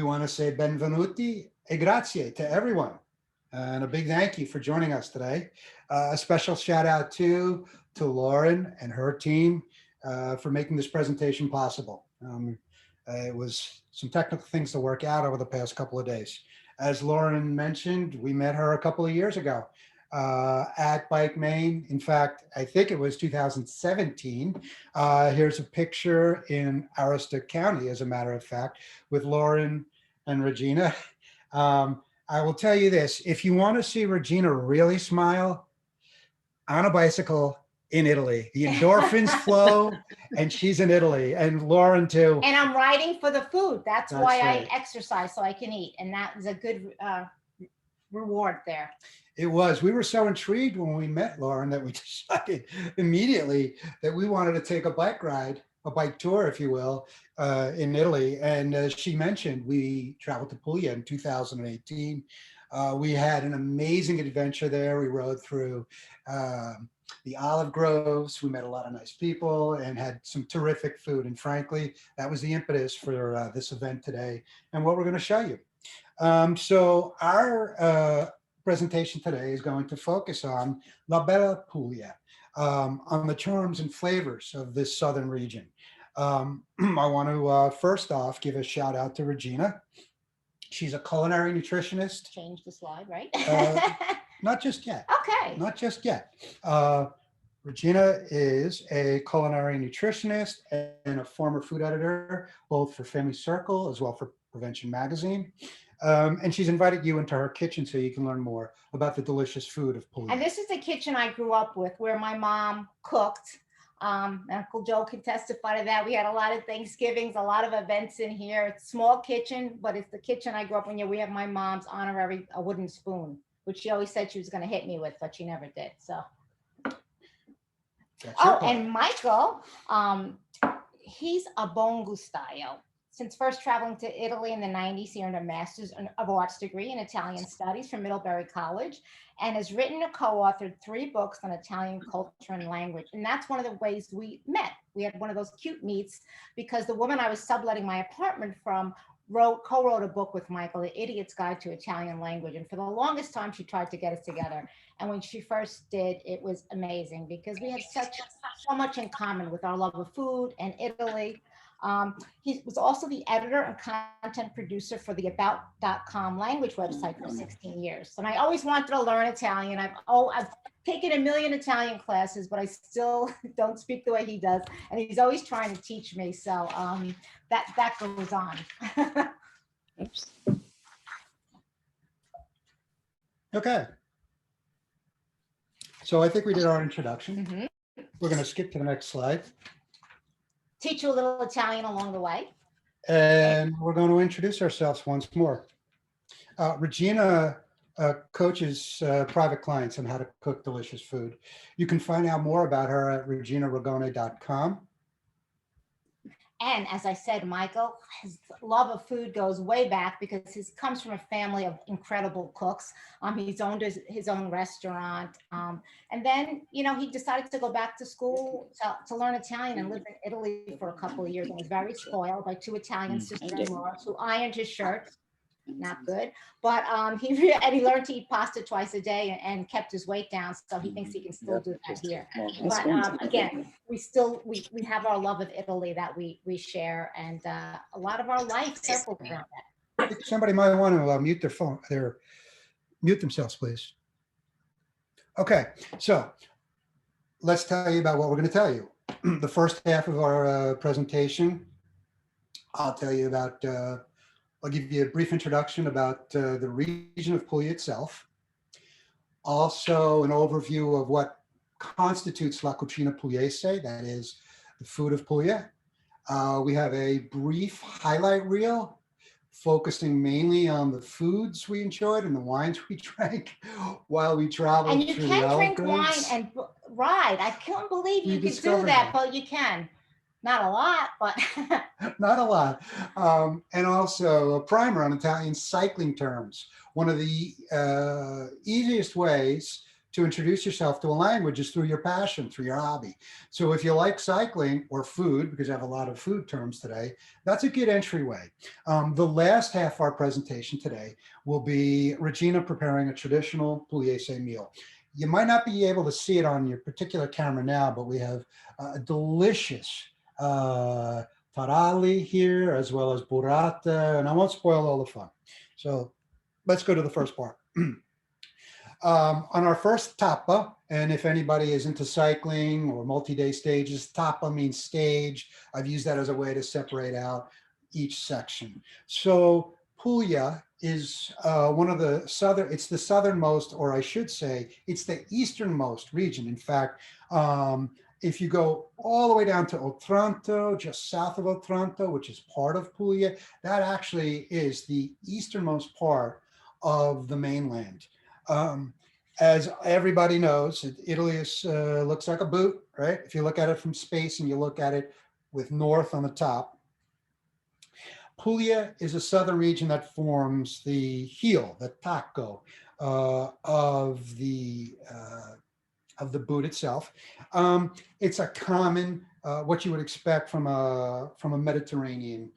We want to say benvenuti e grazie to everyone. And a big thank you for joining us today. A special shout out to Lauren and her team for making this presentation possible. It was some technical things to work out over the past couple of days. As Lauren mentioned, we met her a couple of years ago at Bike Maine. In fact, I think it was 2017. Here's a picture in Aroostook County, as a matter of fact, with Lauren and Regina. I will tell you this, if you want to see Regina really smile on a bicycle in Italy, the endorphins flow, and she's in Italy, and Lauren too. And I'm riding for the food. That's why right. I exercise, so I can eat. And that was a good reward there. It was. We were so intrigued when we met Lauren that we decided immediately that we wanted to take a bike ride, a bike tour, if you will, in Italy. And as she mentioned, we traveled to Puglia in 2018. We had an amazing adventure there. We rode through the olive groves. We met a lot of nice people and had some terrific food. And frankly, that was the impetus for this event today and what we're going to show you. So our presentation today is going to focus on La Bella Puglia, on the charms and flavors of this southern region. I want to first off give a shout out to Regina. She's a culinary nutritionist. Change the slide, right? Not just yet. Okay. Not just yet. Regina is a culinary nutritionist and a former food editor, both for Family Circle as well for Prevention Magazine. And she's invited you into her kitchen so you can learn more about the delicious food of Puglia. And this is the kitchen I grew up with, where my mom cooked. Uncle Joe can testify to that. We had a lot of Thanksgivings, a lot of events in here. It's a small kitchen, but it's the kitchen I grew up in. We have my mom's honorary a wooden spoon, which she always said she was going to hit me with, but she never did. So. And Michael, he's a buon gustaio. Since first traveling to Italy in the 90s, he earned a Master's of Arts degree in Italian Studies from Middlebury College and has written and co-authored 3 books on Italian culture and language. And that's one of the ways we met. We had one of those cute meets because the woman I was subletting my apartment from co-wrote a book with Michael, The Idiot's Guide to Italian Language. And for the longest time, she tried to get us together. And when she first did, it was amazing because we had so much in common with our love of food and Italy. He was also the editor and content producer for the About.com language website for 16 years. And I always wanted to learn Italian. I've taken a million Italian classes, but I still don't speak the way he does. And he's always trying to teach me. So that goes on. Oops. Okay. So I think we did our introduction. Mm-hmm. We're going to skip to the next slide. Teach you a little Italian along the way. And we're going to introduce ourselves once more. Regina coaches private clients on how to cook delicious food. You can find out more about her at reginaragone.com. And as I said, Michael, his love of food goes way back because he comes from a family of incredible cooks. He's owned his own restaurant. And then, he decided to go back to school to learn Italian and lived in Italy for a couple of years and was very spoiled by 2 Italian sister-in-laws who ironed his shirts. Not good, but he learned to eat pasta twice a day and kept his weight down, so he thinks he can still do that here. But again, we have our love of Italy that we share, and a lot of our life circles around that. Somebody might want to mute their phone. Mute themselves, please. Okay, so let's tell you about what we're going to tell you. The first half of our presentation, I'll tell you about. I'll give you a brief introduction about the region of Puglia itself. Also, an overview of what constitutes La Cucina Pugliese, that is the food of Puglia. We have a brief highlight reel focusing mainly on the foods we enjoyed and the wines we drank while we traveled. And you can drink wine and ride. I can't believe you could do that, but you can. Not a lot, but not a lot. And also a primer on Italian cycling terms. One of the easiest ways to introduce yourself to a language is through your passion, through your hobby. So if you like cycling or food, because I have a lot of food terms today, that's a good entryway. The last half of our presentation today will be Regina preparing a traditional Pugliese meal. You might not be able to see it on your particular camera now, but we have a delicious taralli here, as well as burrata, and I won't spoil all the fun. So let's go to the first part. On our first tappa, and if anybody is into cycling or multi-day stages, tappa means stage. I've used that as a way to separate out each section. So Puglia is one of the it's the southernmost, or I should say, it's the easternmost region. In fact, if you go all the way down to Otranto, just south of Otranto, which is part of Puglia, that actually is the easternmost part of the mainland. As everybody knows, Italy is, looks like a boot, right? If you look at it from space and you look at it with north on the top. Puglia is a southern region that forms the heel, the tacco of the boot itself. It's a common, what you would expect from a Mediterranean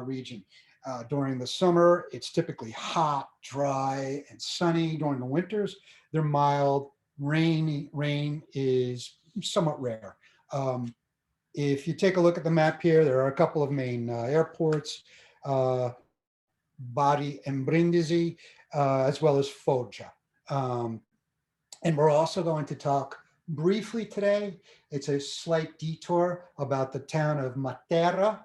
region. During the summer, it's typically hot, dry, and sunny. During the winters, they're mild. Rain is somewhat rare. If you take a look at the map here, there are a couple of main airports, Bari and Brindisi, as well as Foggia. And we're also going to talk briefly today. It's a slight detour about the town of Matera.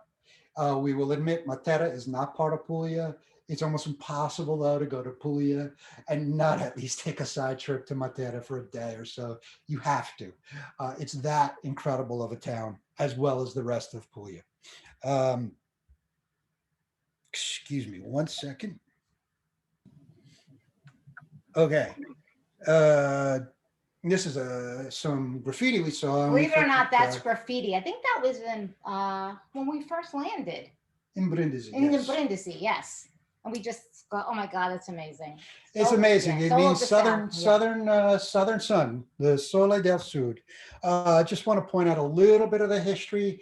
We will admit Matera is not part of Puglia. It's almost impossible, though, to go to Puglia and not at least take a side trip to Matera for a day or so. You have to. It's that incredible of a town, as well as the rest of Puglia. Excuse me 1 second. Okay. This is some graffiti we saw. Believe it or not, that's graffiti. I think that was in when we first landed. In Brindisi. In yes. Brindisi, yes. And we just go, oh my God, it's amazing. It's amazing. It means southern sun, the Sole del Sud. I just want to point out a little bit of the history.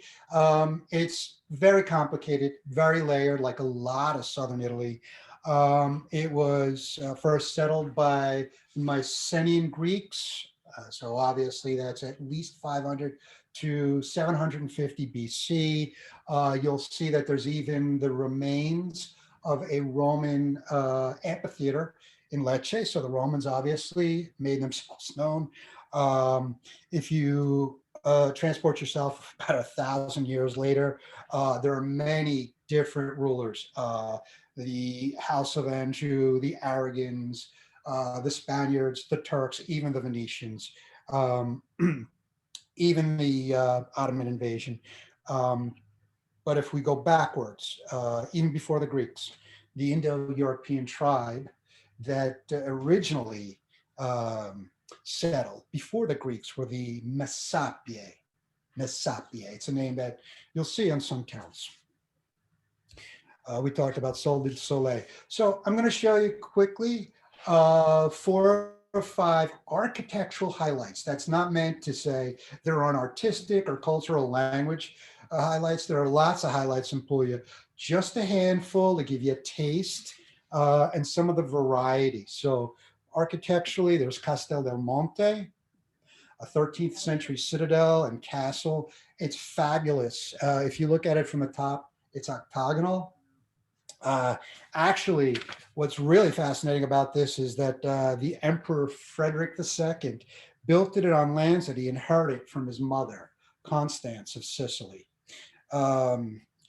It's very complicated, very layered, like a lot of southern Italy. It was first settled by Mycenaean Greeks. So obviously that's at least 500 to 750 BC. You'll see that there's even the remains of a Roman amphitheater in Lecce. So the Romans obviously made themselves known. If you transport yourself about 1,000 years later, there are many different rulers. The House of Anjou, the Aragons, the Spaniards, the Turks, even the Venetians, even the Ottoman invasion. But if we go backwards, even before the Greeks, the Indo-European tribe that originally settled before the Greeks were the Messapiae. It's a name that you'll see on some towns. We talked about Sol del Sole. So I'm going to show you quickly 4 or 5 architectural highlights. That's not meant to say they're on artistic or cultural language highlights. There are lots of highlights in Puglia, just a handful to give you a taste and some of the variety. So architecturally, there's Castel Del Monte, a 13th century citadel and castle. It's fabulous. If you look at it from the top, it's octagonal. Actually, what's really fascinating about this is that the Emperor Frederick II built it on lands that he inherited from his mother, Constance of Sicily.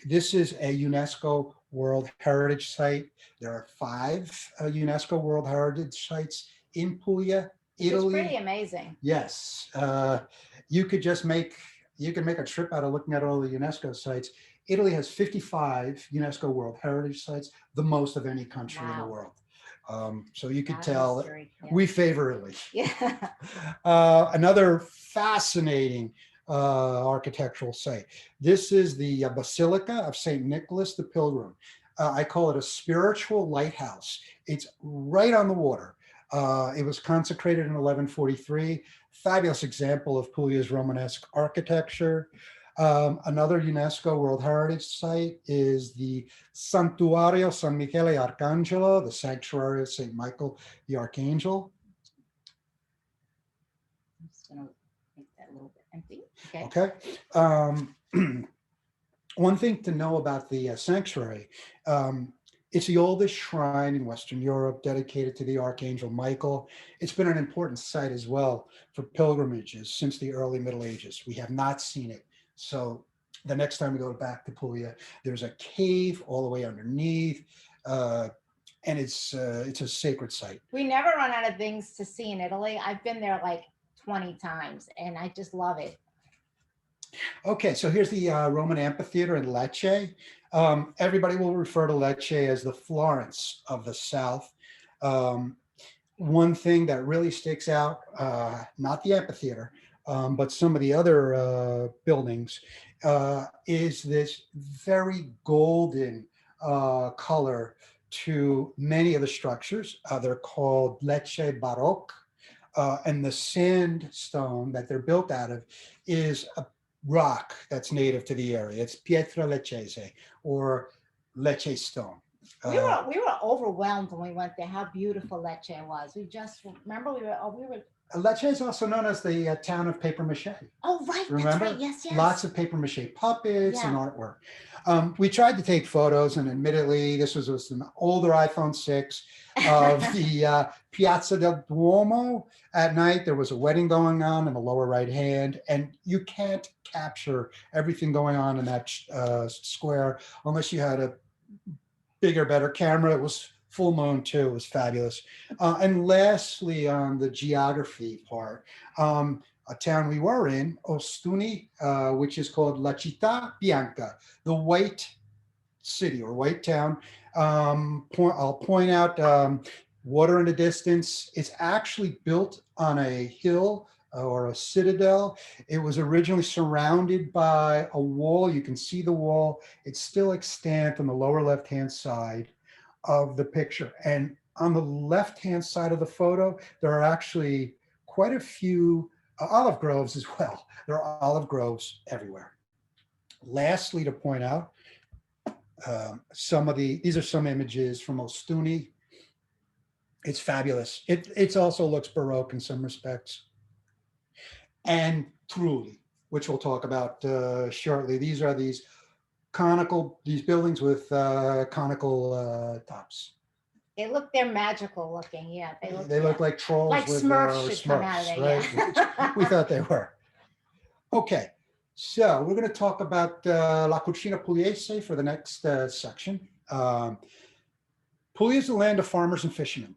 This is a UNESCO World Heritage Site. There are 5 UNESCO World Heritage Sites in Puglia, Italy. It's pretty amazing. Yes. You could make a trip out of looking at all the UNESCO sites. Italy has 55 UNESCO World Heritage Sites, the most of any country in the world. So you could tell we favor Italy. Yeah. Another fascinating architectural site. This is the Basilica of St. Nicholas the Pilgrim. I call it a spiritual lighthouse. It's right on the water. It was consecrated in 1143. Fabulous example of Puglia's Romanesque architecture. Another UNESCO World Heritage Site is the Santuario San Michele Arcangelo, the Sanctuary of St. Michael the Archangel. I'm just gonna make that a little bit empty. Okay. Okay. One thing to know about the sanctuary, it's the oldest shrine in Western Europe dedicated to the Archangel Michael. It's been an important site as well for pilgrimages since the early Middle Ages. We have not seen it. So the next time we go back to Puglia, there's a cave all the way underneath, and it's a sacred site. We never run out of things to see in Italy. I've been there like 20 times and I just love it. Okay, so here's the Roman amphitheater in Lecce. Everybody will refer to Lecce as the Florence of the South. One thing that really sticks out, not the amphitheater, but some of the other buildings, is this very golden color to many of the structures. They're called Lecce Baroque, and the sandstone that they're built out of is a rock that's native to the area. It's pietra leccese, or Lecce stone. We were overwhelmed when we went there. How beautiful Lecce was. We just remember we were. Lecce is also known as the town of paper mache. Oh right, Remember? that's right. Yes, yes. Lots of paper mache puppets and Yeah. artwork. We tried to take photos, and admittedly, this was an older iPhone 6 of the Piazza del Duomo. At night, there was a wedding going on in the lower right hand, and you can't capture everything going on in that square unless you had a bigger, better camera. It was full moon too. It was fabulous. And lastly, on the geography part, a town we were in, Ostuni, which is called Lachita Bianca, the white city or white town. I'll point out water in the distance. It's actually built on a hill or a citadel. It was originally surrounded by a wall. You can see the wall. It's still extant on the lower left-hand side of the picture. And on the left-hand side of the photo, there are actually quite a few olive groves as well. There are olive groves everywhere. Lastly, to point out, these are some images from Ostuni. It's fabulous. It also looks Baroque in some respects. And Trulli, which we'll talk about shortly. These are these buildings with conical tops. They're magical looking. Yeah, They look like trolls like with Smurfs should come out of there, right? yeah. We thought they were. Okay, so we're going to talk about La Cucina Pugliese for the next section. Puglia is the land of farmers and fishermen.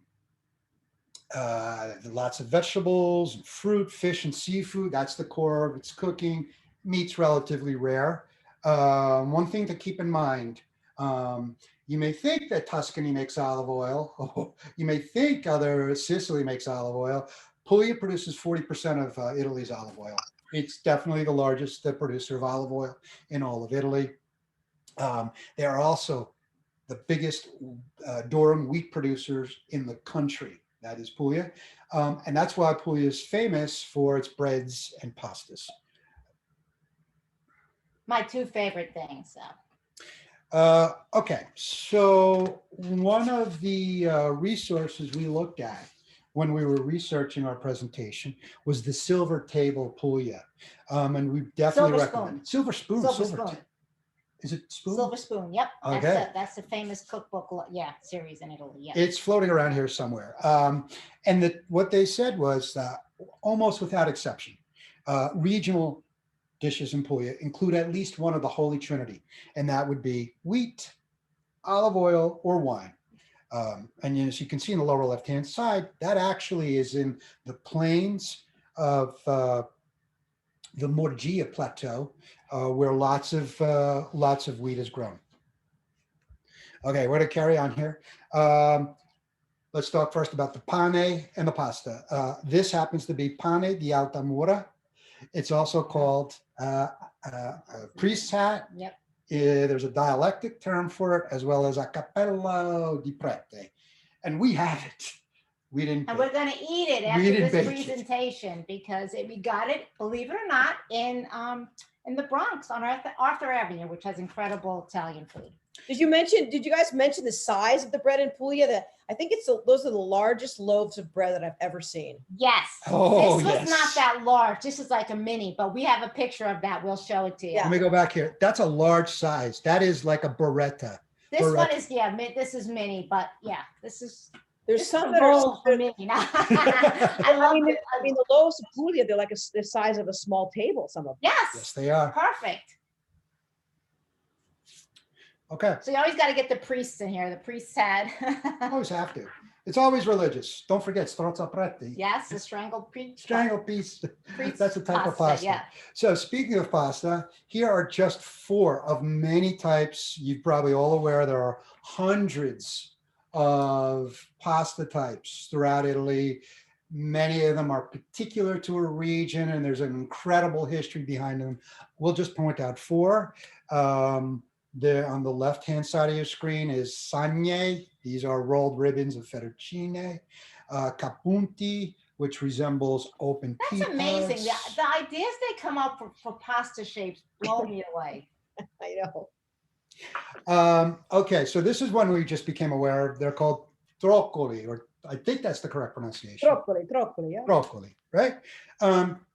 Lots of vegetables and fruit, fish and seafood. That's the core of its cooking. Meat's relatively rare. One thing to keep in mind, you may think that Tuscany makes olive oil. You may think Sicily makes olive oil. Puglia produces 40% of Italy's olive oil. It's definitely the largest producer of olive oil in all of Italy. They are also the biggest durum wheat producers in the country. That is Puglia. And that's why Puglia is famous for its breads and pastas. My two favorite things. Okay, so one of the resources we looked at when we were researching our presentation was the Silver Table Puglia. And we definitely recommend Silver Spoon. Is it spoon? Silver Spoon, yep. Okay. That's the famous cookbook, series in Italy. Yeah. It's floating around here somewhere. And what they said was almost without exception, regional dishes in Puglia include at least one of the Holy Trinity, and that would be wheat, olive oil, or wine. And as you can see in the lower left-hand side, that actually is in the plains of the Morgia Plateau, where lots of wheat is grown. Okay, we're going to carry on here. Let's talk first about the pane and the pasta. This happens to be pane di Altamura. It's also called priest's hat. Yep. There's a dialectic term for it, as well as a cappello di prete. And we have it. We didn't. And bake. we're gonna eat it We after didn't this bake it. presentation because we got it, believe it or not, in the Bronx on Arthur Avenue, which has incredible Italian food. Did you guys mention the size of the bread in Puglia? I think those are the largest loaves of bread that I've ever seen. Yes. Oh, this was yes. not that large. This is like a mini, but we have a picture of that. We'll show it to you. Yeah. Let me go back here. That's a large size. That is like a Beretta. This Correct. one is, yeah, this is mini, but yeah, this is There's some that roll for are. me. I mean, the loaves of Puglia, they're like the size of a small table. Some of them. Yes. Yes, they are. Perfect. Okay. So you always got to get the priests in here. The priests had. Always have to. It's always religious. Don't forget, strozza preti. Yes, the strangled priest. Strangled piece. Priest That's a type of pasta. Yeah. So speaking of pasta, here are just 4 of many types. You're probably all aware there are hundreds of pasta types throughout Italy. Many of them are particular to a region, and there's an incredible history behind them. We'll just point out 4. There on the left-hand side of your screen is sagne. These are rolled ribbons of fettuccine. Capunti, which resembles open pea That's amazing. pods. The ideas they come up for pasta shapes blow me away. I know. Okay, so this is one we just became aware of. They're called troccoli, or I think that's the correct pronunciation. Tropholi, yeah. Troccoli, right?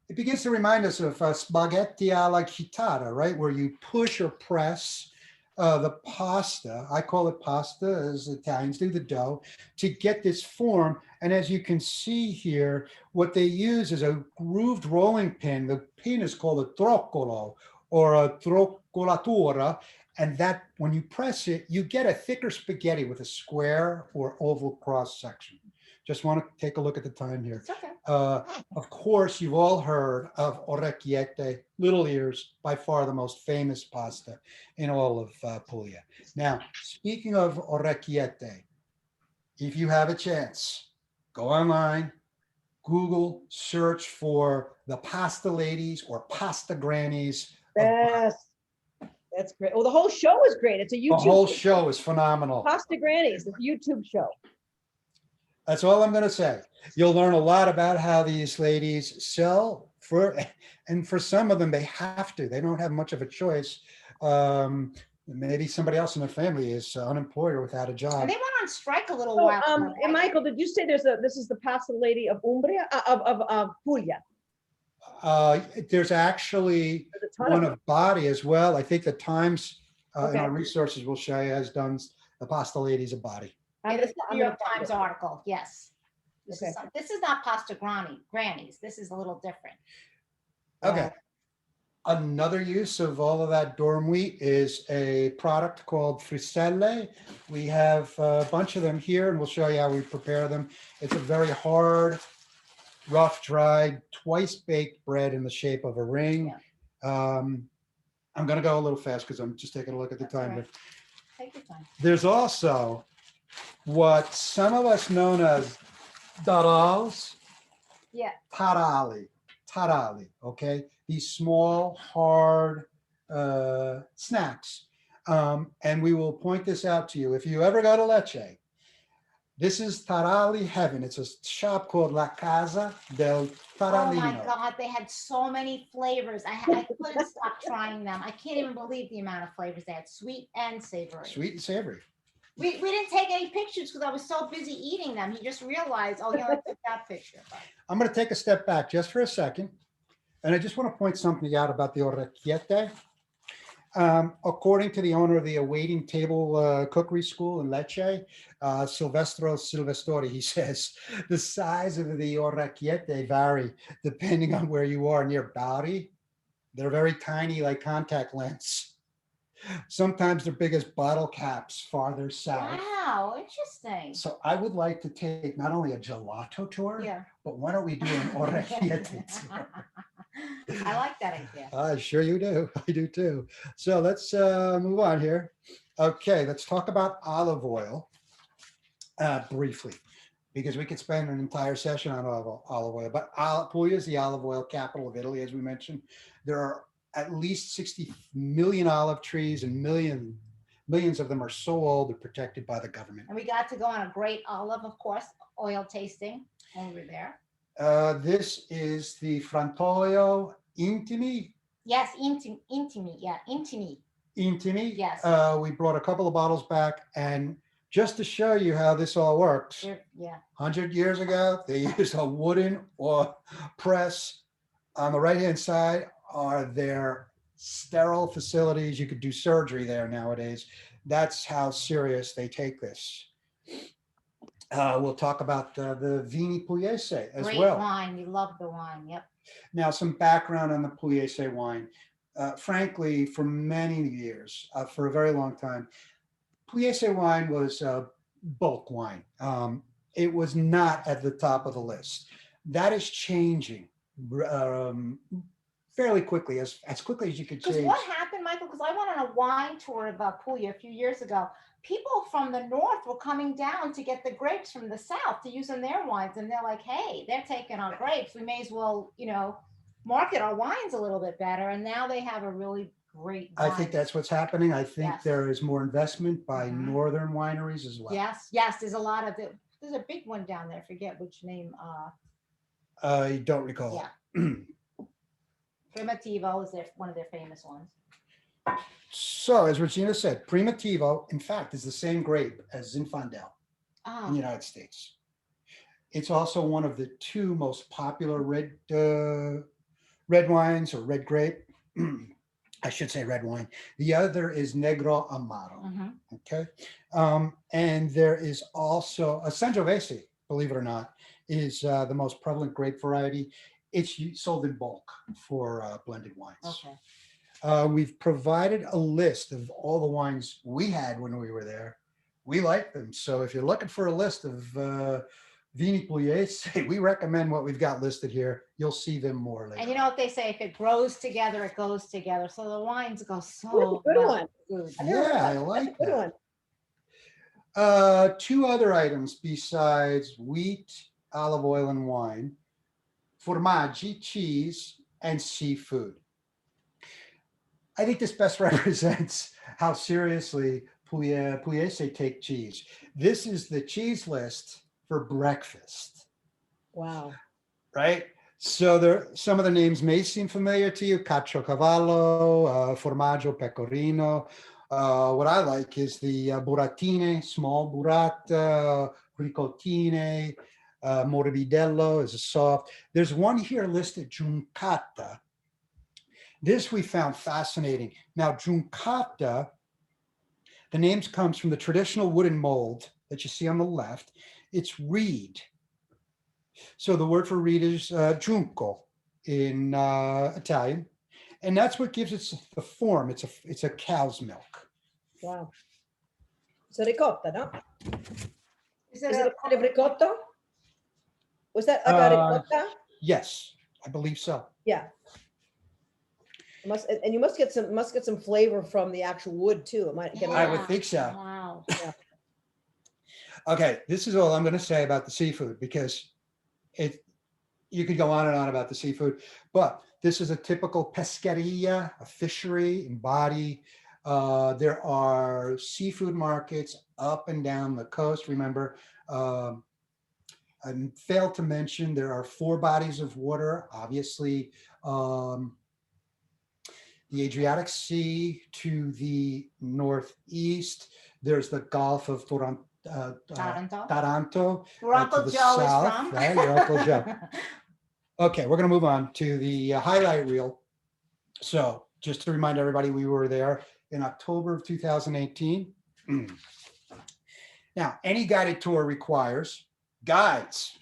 It begins to remind us of spaghetti alla chitarra, right? Where you push or press the pasta, I call it pasta as Italians do, the dough, to get this form. And as you can see here, what they use is a grooved rolling pin. The pin is called a troccolo or a troccolatura. And that, when you press it, you get a thicker spaghetti with a square or oval cross section. Just want to take a look at the time here. It's okay. Of course, you've all heard of orecchiette, little ears, by far the most famous pasta in all of Puglia. Now, speaking of orecchiette, if you have a chance, go online, Google, search for the pasta ladies or pasta grannies. Yes. That's great. Well, the whole show is great. It's a YouTube. The whole show is phenomenal. Pasta Grannies, the YouTube show. That's all I'm going to say. You'll learn a lot about how these ladies sell and for some of them, they have to. They don't have much of a choice. Maybe somebody else in their family is unemployed or without a job. And they went on strike a little So, while ago, and right? Michael, did you say this is the pasta lady of Umbria, of Puglia? There's actually There's a ton one of of Bari as well. I think the Times in Okay. our resources will show you has done the pasta ladies of Bari. Yeah, this is a I'm New gonna York find Times it. article. Yes. Okay. This is not pasta grannies. This is a little different. Okay. Another use of all of that durum wheat is a product called Frisale. We have a bunch of them here, and we'll show you how we prepare them. It's a very hard, rough, dried, twice baked bread in the shape of a ring. I'm going to go a little fast because I'm just taking a look at the That's time. all right. But Take your time. there's also what some of us known as darals, Yeah. tarali, okay? These small, hard snacks. And we will point this out to you. If you ever go to Lecce, this is tarali heaven. It's a shop called La Casa del Oh my Taralino. God, they had so many flavors. I couldn't stop trying them. I can't even believe the amount of flavors they had, sweet and savory. Sweet and savory. We didn't take any pictures because I was so busy eating them. He just realized, oh, he only took that picture. But I'm going to take a step back just for a second. And I just want to point something out about the orecchiette. According to the owner of the Awaiting Table Cookery School in Lecce, Silvestro Silvestori, he says the size of the orecchiette vary depending on where you are near Bari. They're very tiny, like contact lens. Sometimes they're big as bottle caps farther south. wow, interesting. So I would like to take not only a gelato tour, Yeah. but why don't we do an orecchiette tour? I like that idea. Sure you do. I do too. So let's move on here. Okay, let's talk about olive oil briefly, because we could spend an entire session on olive oil. But Puglia is the olive oil capital of Italy, as we mentioned. There are at least 60 million olive trees, and millions of them are so old they're protected by the government. And we got to go on a great olive, of course, oil tasting when we were there. This is the Frantoio Intimi. Yes, intimi. Yeah, intimi. Intimi. Yes. We brought a couple of bottles back, and just to show you how this all works, Yeah. 100 years ago, they used a wooden or press. On the right-hand side are their sterile facilities. You could do surgery there nowadays. That's how serious they take this. We'll talk about the Vini Pugliese as Great well. wine. We love the wine. Yep. Now, some background on the Pugliese wine. Frankly, for many years, for a very long time, Pugliese wine was bulk wine. It was not at the top of the list. That is changing fairly quickly, as quickly as you could Because change. what happened, Michael? Because I went on a wine tour of Puglia a few years ago. People from the north were coming down to get the grapes from the south to use in their wines, and they're like, "Hey, they're taking our grapes. We may as well, market our wines a little bit better." And now they have a really great I wine. think that's what's happening. I think Yes. there is more investment by Mhm. northern wineries as well. Yes. There's a lot of it. There's a big one down there. I forget which name. I don't recall. Yeah. Primitivo is one of their famous ones. So, as Regina said, Primitivo, in fact, is the same grape as Zinfandel in Oh, the United States. It's also one of the two most popular red wines or red grape. I should say red wine. The other is Negro Amaro. mhm. Okay. And there is also a Sangiovese, believe it or not, is the most prevalent grape variety. It's sold in bulk for blended wines. Okay. We've provided a list of all the wines we had when we were there. We like them. So if you're looking for a list of Vini Pugliese, we recommend what we've got listed here. You'll see them more later. And you know what they say, if it grows together, it goes together. So the wines go so Ooh, good well one. with food. I never heard Yeah, I that. like That's a good that. one. Two other items besides wheat, olive oil, and wine: formaggi, cheese, and seafood. I think this best represents how seriously Pugliese take cheese. This is the cheese list for breakfast, Wow. right? So there, some of the names may seem familiar to you: Caciocavallo, Formaggio Pecorino. What I like is the Buratine, small burrata, Ricottine, Morbidello is a soft. There's one here listed, Giuncata. This we found fascinating. Now, Giuncata, the name comes from the traditional wooden mold that you see on the left. It's reed. So the word for reed is giunco in Italian, and that's what gives it the form. It's a cow's milk. Wow. It's a ricotta, no? Is Is it it a kind of ricotta? Was that like a Uh, ricotta? Yes, I believe so. Yeah. And you must get some flavor from the actual wood too. It might get. I would think so. Wow. Okay, this is all I'm going to say about the seafood, because you could go on and on about the seafood, but this is a typical pescaria, a fishery in Bari. There are seafood markets up and down the coast. Remember, I failed to mention there are 4 bodies of water. Obviously, the Adriatic Sea to the northeast. There's the Gulf of Taranto. Taranto. Where Uncle the Joe is south, from. right? Your Uncle Joe. Okay, we're going to move on to the highlight reel. So just to remind everybody, we were there in October of 2018. Now, any guided tour requires guides.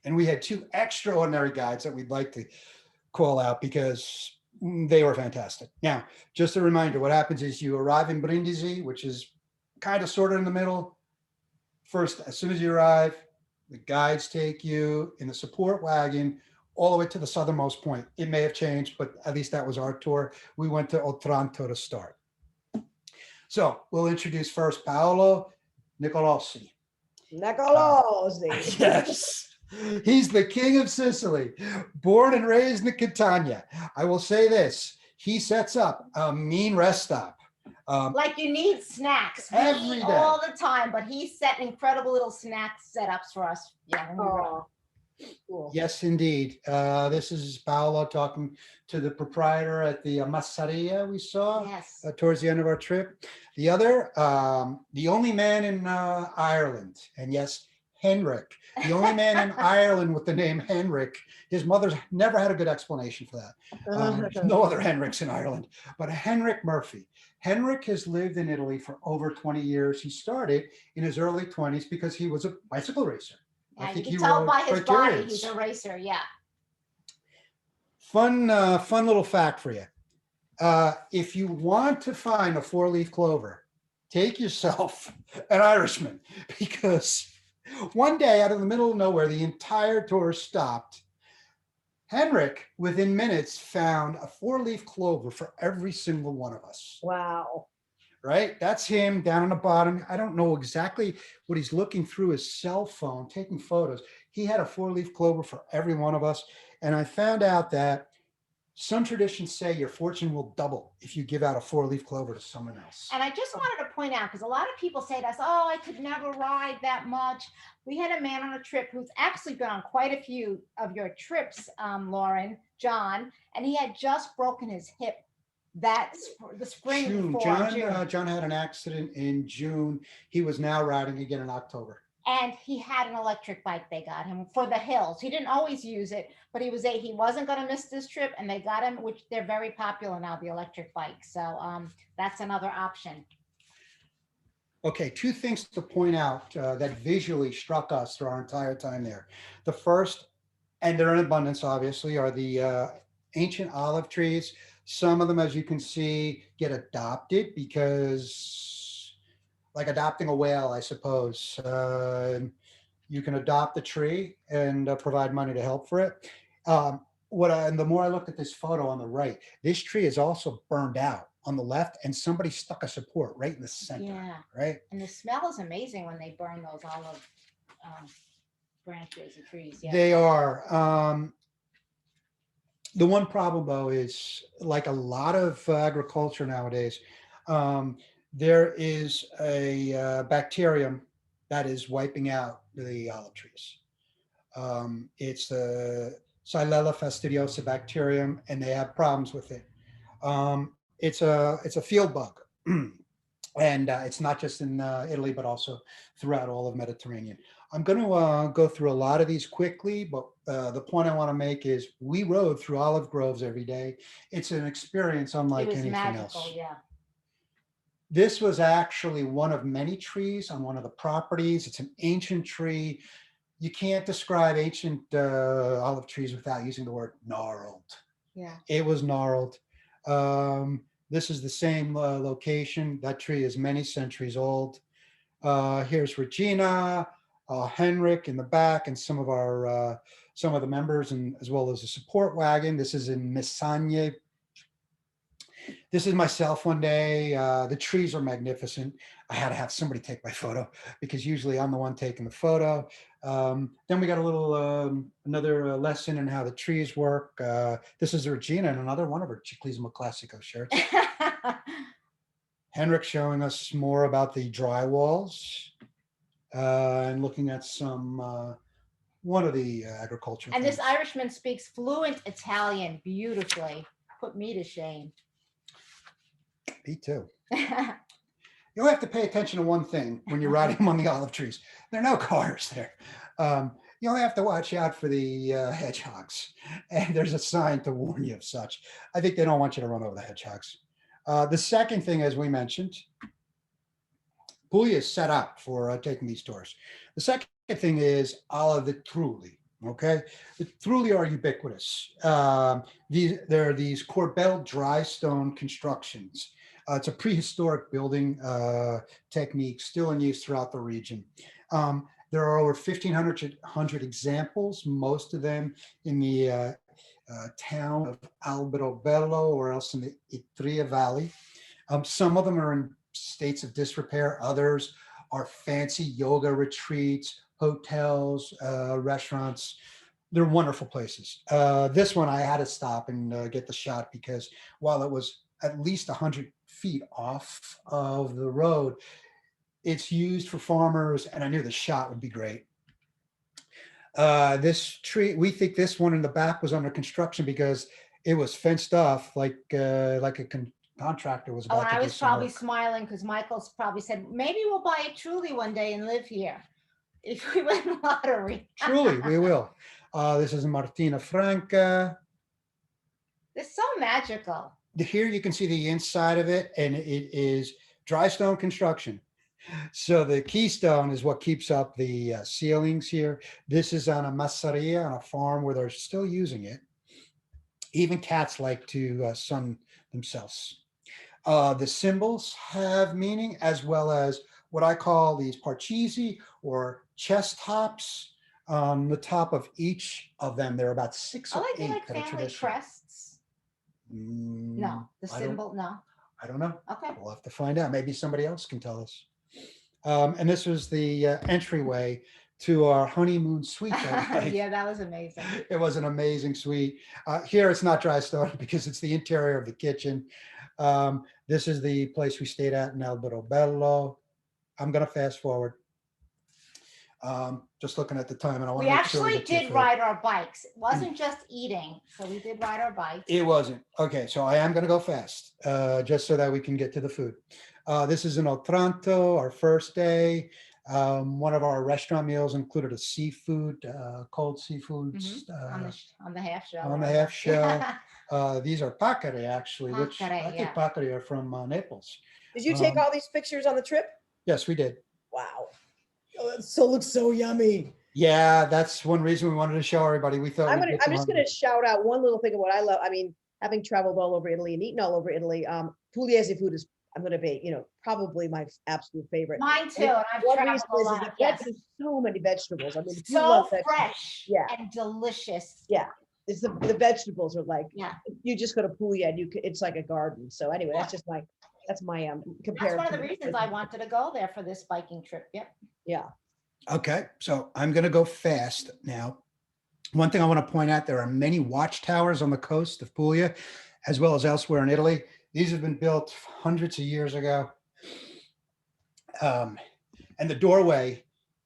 And we had 2 extraordinary guides that we'd like to call out because they were fantastic. Now, just a reminder, what happens is you arrive in Brindisi, which is kind of sort of in the middle. First, as soon as you arrive, the guides take you in the support wagon all the way to the southernmost point. It may have changed, but at least that was our tour. We went to Otranto to start. So we'll introduce first Paolo Nicolosi. Nicolosi. Yes. He's the king of Sicily, born and raised in Catania. I will say this: he sets up a mean rest stop Like you need snacks. We Every eat day. all the time, but he set incredible little snack setups for us. Yeah. When we were Oh, cool. Yes, indeed. This is Paolo talking to the proprietor at the masseria we saw Yes. towards the end of our trip. The other, the only man in Ireland, and yes, Henrik, the only man in Ireland with the name Henrik. His mother's never had a good explanation for that. There's no other Henriks in Ireland, but Henrik Murphy. Henrik has lived in Italy for over 20 years. He started in his early 20s because he was a bicycle racer. I Yeah, you think can he tell rode by his body he's Criterions. a racer. Yeah. Fun little fact for you. If you want to find a four-leaf clover, take yourself an Irishman, because one day out of the middle of nowhere, the entire tour stopped. Henrik, within minutes, found a four-leaf clover for every single one of us. Wow. Right? That's him down on the bottom. I don't know exactly what he's looking through his cell phone, taking photos. He had a four-leaf clover for every one of us. And I found out that some traditions say your fortune will double if you give out a four-leaf clover to someone else. And I just wanted to point out, because a lot of people say to us, oh, I could never ride that much. We had a man on a trip who's actually been on quite a few of your trips, Lauren, John, and he had just broken his hip the spring June. before June. John had an accident in June. He was now riding again in October. And he had an electric bike they got him for the hills. He didn't always use it, but he wasn't going to miss this trip, and they got him, which they're very popular now, the electric bike. So that's another option. Okay, two things to point out that visually struck us through our entire time there. The first, and they're in abundance, obviously, are the ancient olive trees. Some of them, as you can see, get adopted because, like adopting a whale, I suppose. You can adopt a tree and provide money to help for it. And the more I looked at this photo on the right, this tree is also burned out on the left, and somebody stuck a support right in the center. Yeah. Right. And the smell is amazing when they burn those olive branches and trees. Yeah. They are. The one problem, though, is like a lot of agriculture nowadays, there is a bacterium that is wiping out the olive trees. It's the Xylella fastidiosa bacterium, and they have problems with it. It's a field bug, and it's not just in Italy, but also throughout all of Mediterranean. I'm going to go through a lot of these quickly, but the point I want to make is we rode through olive groves every day. It's an experience unlike It was anything magical. else. Yeah. This was actually one of many trees on one of the properties. It's an ancient tree. You can't describe ancient olive trees without using the word gnarled. Yeah. It was gnarled. This is the same location. That tree is many centuries old. Here's Regina, Henrik in the back, and some of the members, and as well as a support wagon. This is in Messagne. This is myself one day. The trees are magnificent. I had to have somebody take my photo because usually I'm the one taking the photo. Then we got a little another lesson in how the trees work. This is Regina and another one of her Ciclismo Classico shirts. Henrik showing us more about the dry walls and looking at some one of the agriculture. And things. this Irishman speaks fluent Italian beautifully. Put me to shame. Me too. You have to pay attention to one thing when you're riding among the olive trees. There are no cars there. You only have to watch out for the hedgehogs. And there's a sign to warn you of such. I think they don't want you to run over the hedgehogs. The second thing, as we mentioned, Puglia is set up for taking these tours. The second thing is alla the trulli. Okay, the trulli are ubiquitous. There are these Corbel dry stone constructions. It's a prehistoric building technique still in use throughout the region. There are over 1,500 examples, most of them in the town of Alberobello or else in the Etria Valley. Some of them are in states of disrepair. Others are fancy yoga retreats, hotels, restaurants. They're wonderful places. This one I had to stop and get the shot because while it was at least 100 feet off of the road. It's used for farmers, and I knew the shot would be great. This tree, we think this one in the back was under construction because it was fenced off like contractor was Oh, about and to I do was some probably work. smiling because Michael's probably said, maybe we'll buy it truly one day and live here if we win lottery. Truly, we will. This is Martina Franca. It's so magical. Here you can see the inside of it, and it is dry stone construction. So the keystone is what keeps up the ceilings here. This is on a masseria, on a farm where they're still using it. Even cats like to sun themselves. The symbols have meaning, as well as what I call these parchesi or chest tops. On the top of each of them, there are about 6 Oh, or they 8 do like that are family traditional. crests. Mm, No, the I don't- symbol, no. I don't know. Okay. We'll have to find out. Maybe somebody else can tell us. And this was the entryway to our honeymoon suite that night. Yeah, that was amazing. It was an amazing suite. Here it's not dry stone because it's the interior of the kitchen. This is the place we stayed at in Alberobello. I'm going to fast forward. Just looking at the time, and I want We to make sure we actually get to the did food. ride our bikes. It wasn't just eating. So we did ride our bikes. It wasn't. Okay, so I am going to go fast, just so that we can get to the food. This is in Otranto, our first day. One of our restaurant meals included a seafood, cold seafood On the half shell. on the half shell. These are pacare, actually, which I Pacare, think yeah. pacare are from Naples. Did you take Um, all these pictures on the trip? Yes, we did. Wow. Oh, it so looks so yummy. Yeah, that's one reason we wanted to show everybody. We thought I'm we'd get just them gonna shout out one little thing of what I love. I mean, having traveled all over Italy and eaten all over Italy, Pugliese food is, I'm gonna be, probably my absolute favorite. Mine too. And I've One traveled reason a is lot. that Yes. there's so many vegetables. I mean, if you So love vegetables, fresh Yeah. and delicious. Yeah. it's the vegetables are like, Yeah. you just go to Puglia and it's like a garden. So anyway, Yeah. that's my That's comparison. one of the reasons I wanted to go there for this biking trip. Yep. Yeah. Okay, so I'm going to go fast now. One thing I want to point out, there are many watchtowers on the coast of Puglia, as well as elsewhere in Italy. These have been built hundreds of years ago. And the doorway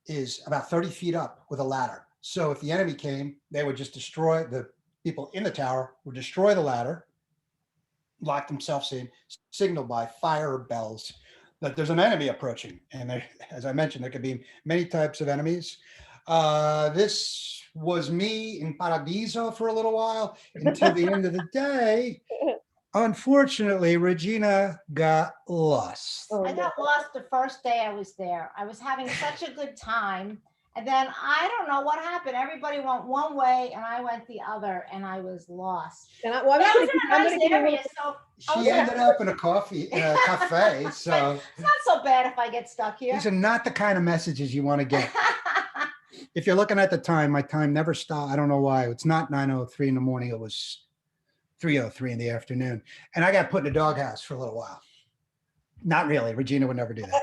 is about 30 feet up with a ladder. So if the enemy came, they would just destroy, the people in the tower would destroy the ladder, lock themselves in, signal by fire bells that there's an enemy approaching. And there, as I mentioned, there could be many types of enemies. This was me in Paradiso for a little while until the end of the day. Unfortunately, Regina got lost. Oh, I no. got lost the first day I was there. I was having such a good time. And then I don't know what happened. Everybody went one way and I went the other and I was lost. And But I was in a nice area, so She ended up in a cafe. So it's not so bad if I get stuck here. these are not the kind of messages you want to get. If you're looking at the time, my time never stopped. I don't know why. It's not 9:03 in the morning. It was 3:03 in the afternoon. And I got put in a doghouse for a little while. Not really. Regina would never do that.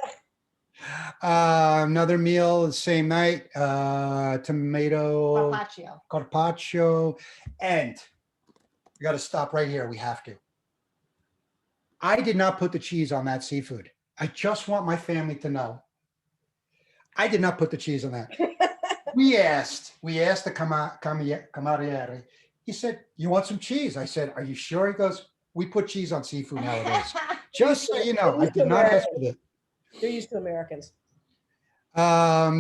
Another meal the same night, tomato Carpaccio. carpaccio. And we got to stop right here. We have to. I did not put the cheese on that seafood. I just want my family to know. I did not put the cheese on that. We asked the cameriere. He said, "You want some cheese?" I said, "Are you sure?" He goes, "We put cheese on seafood nowadays." Just so you know, I did not ask for that. They're used to Americans.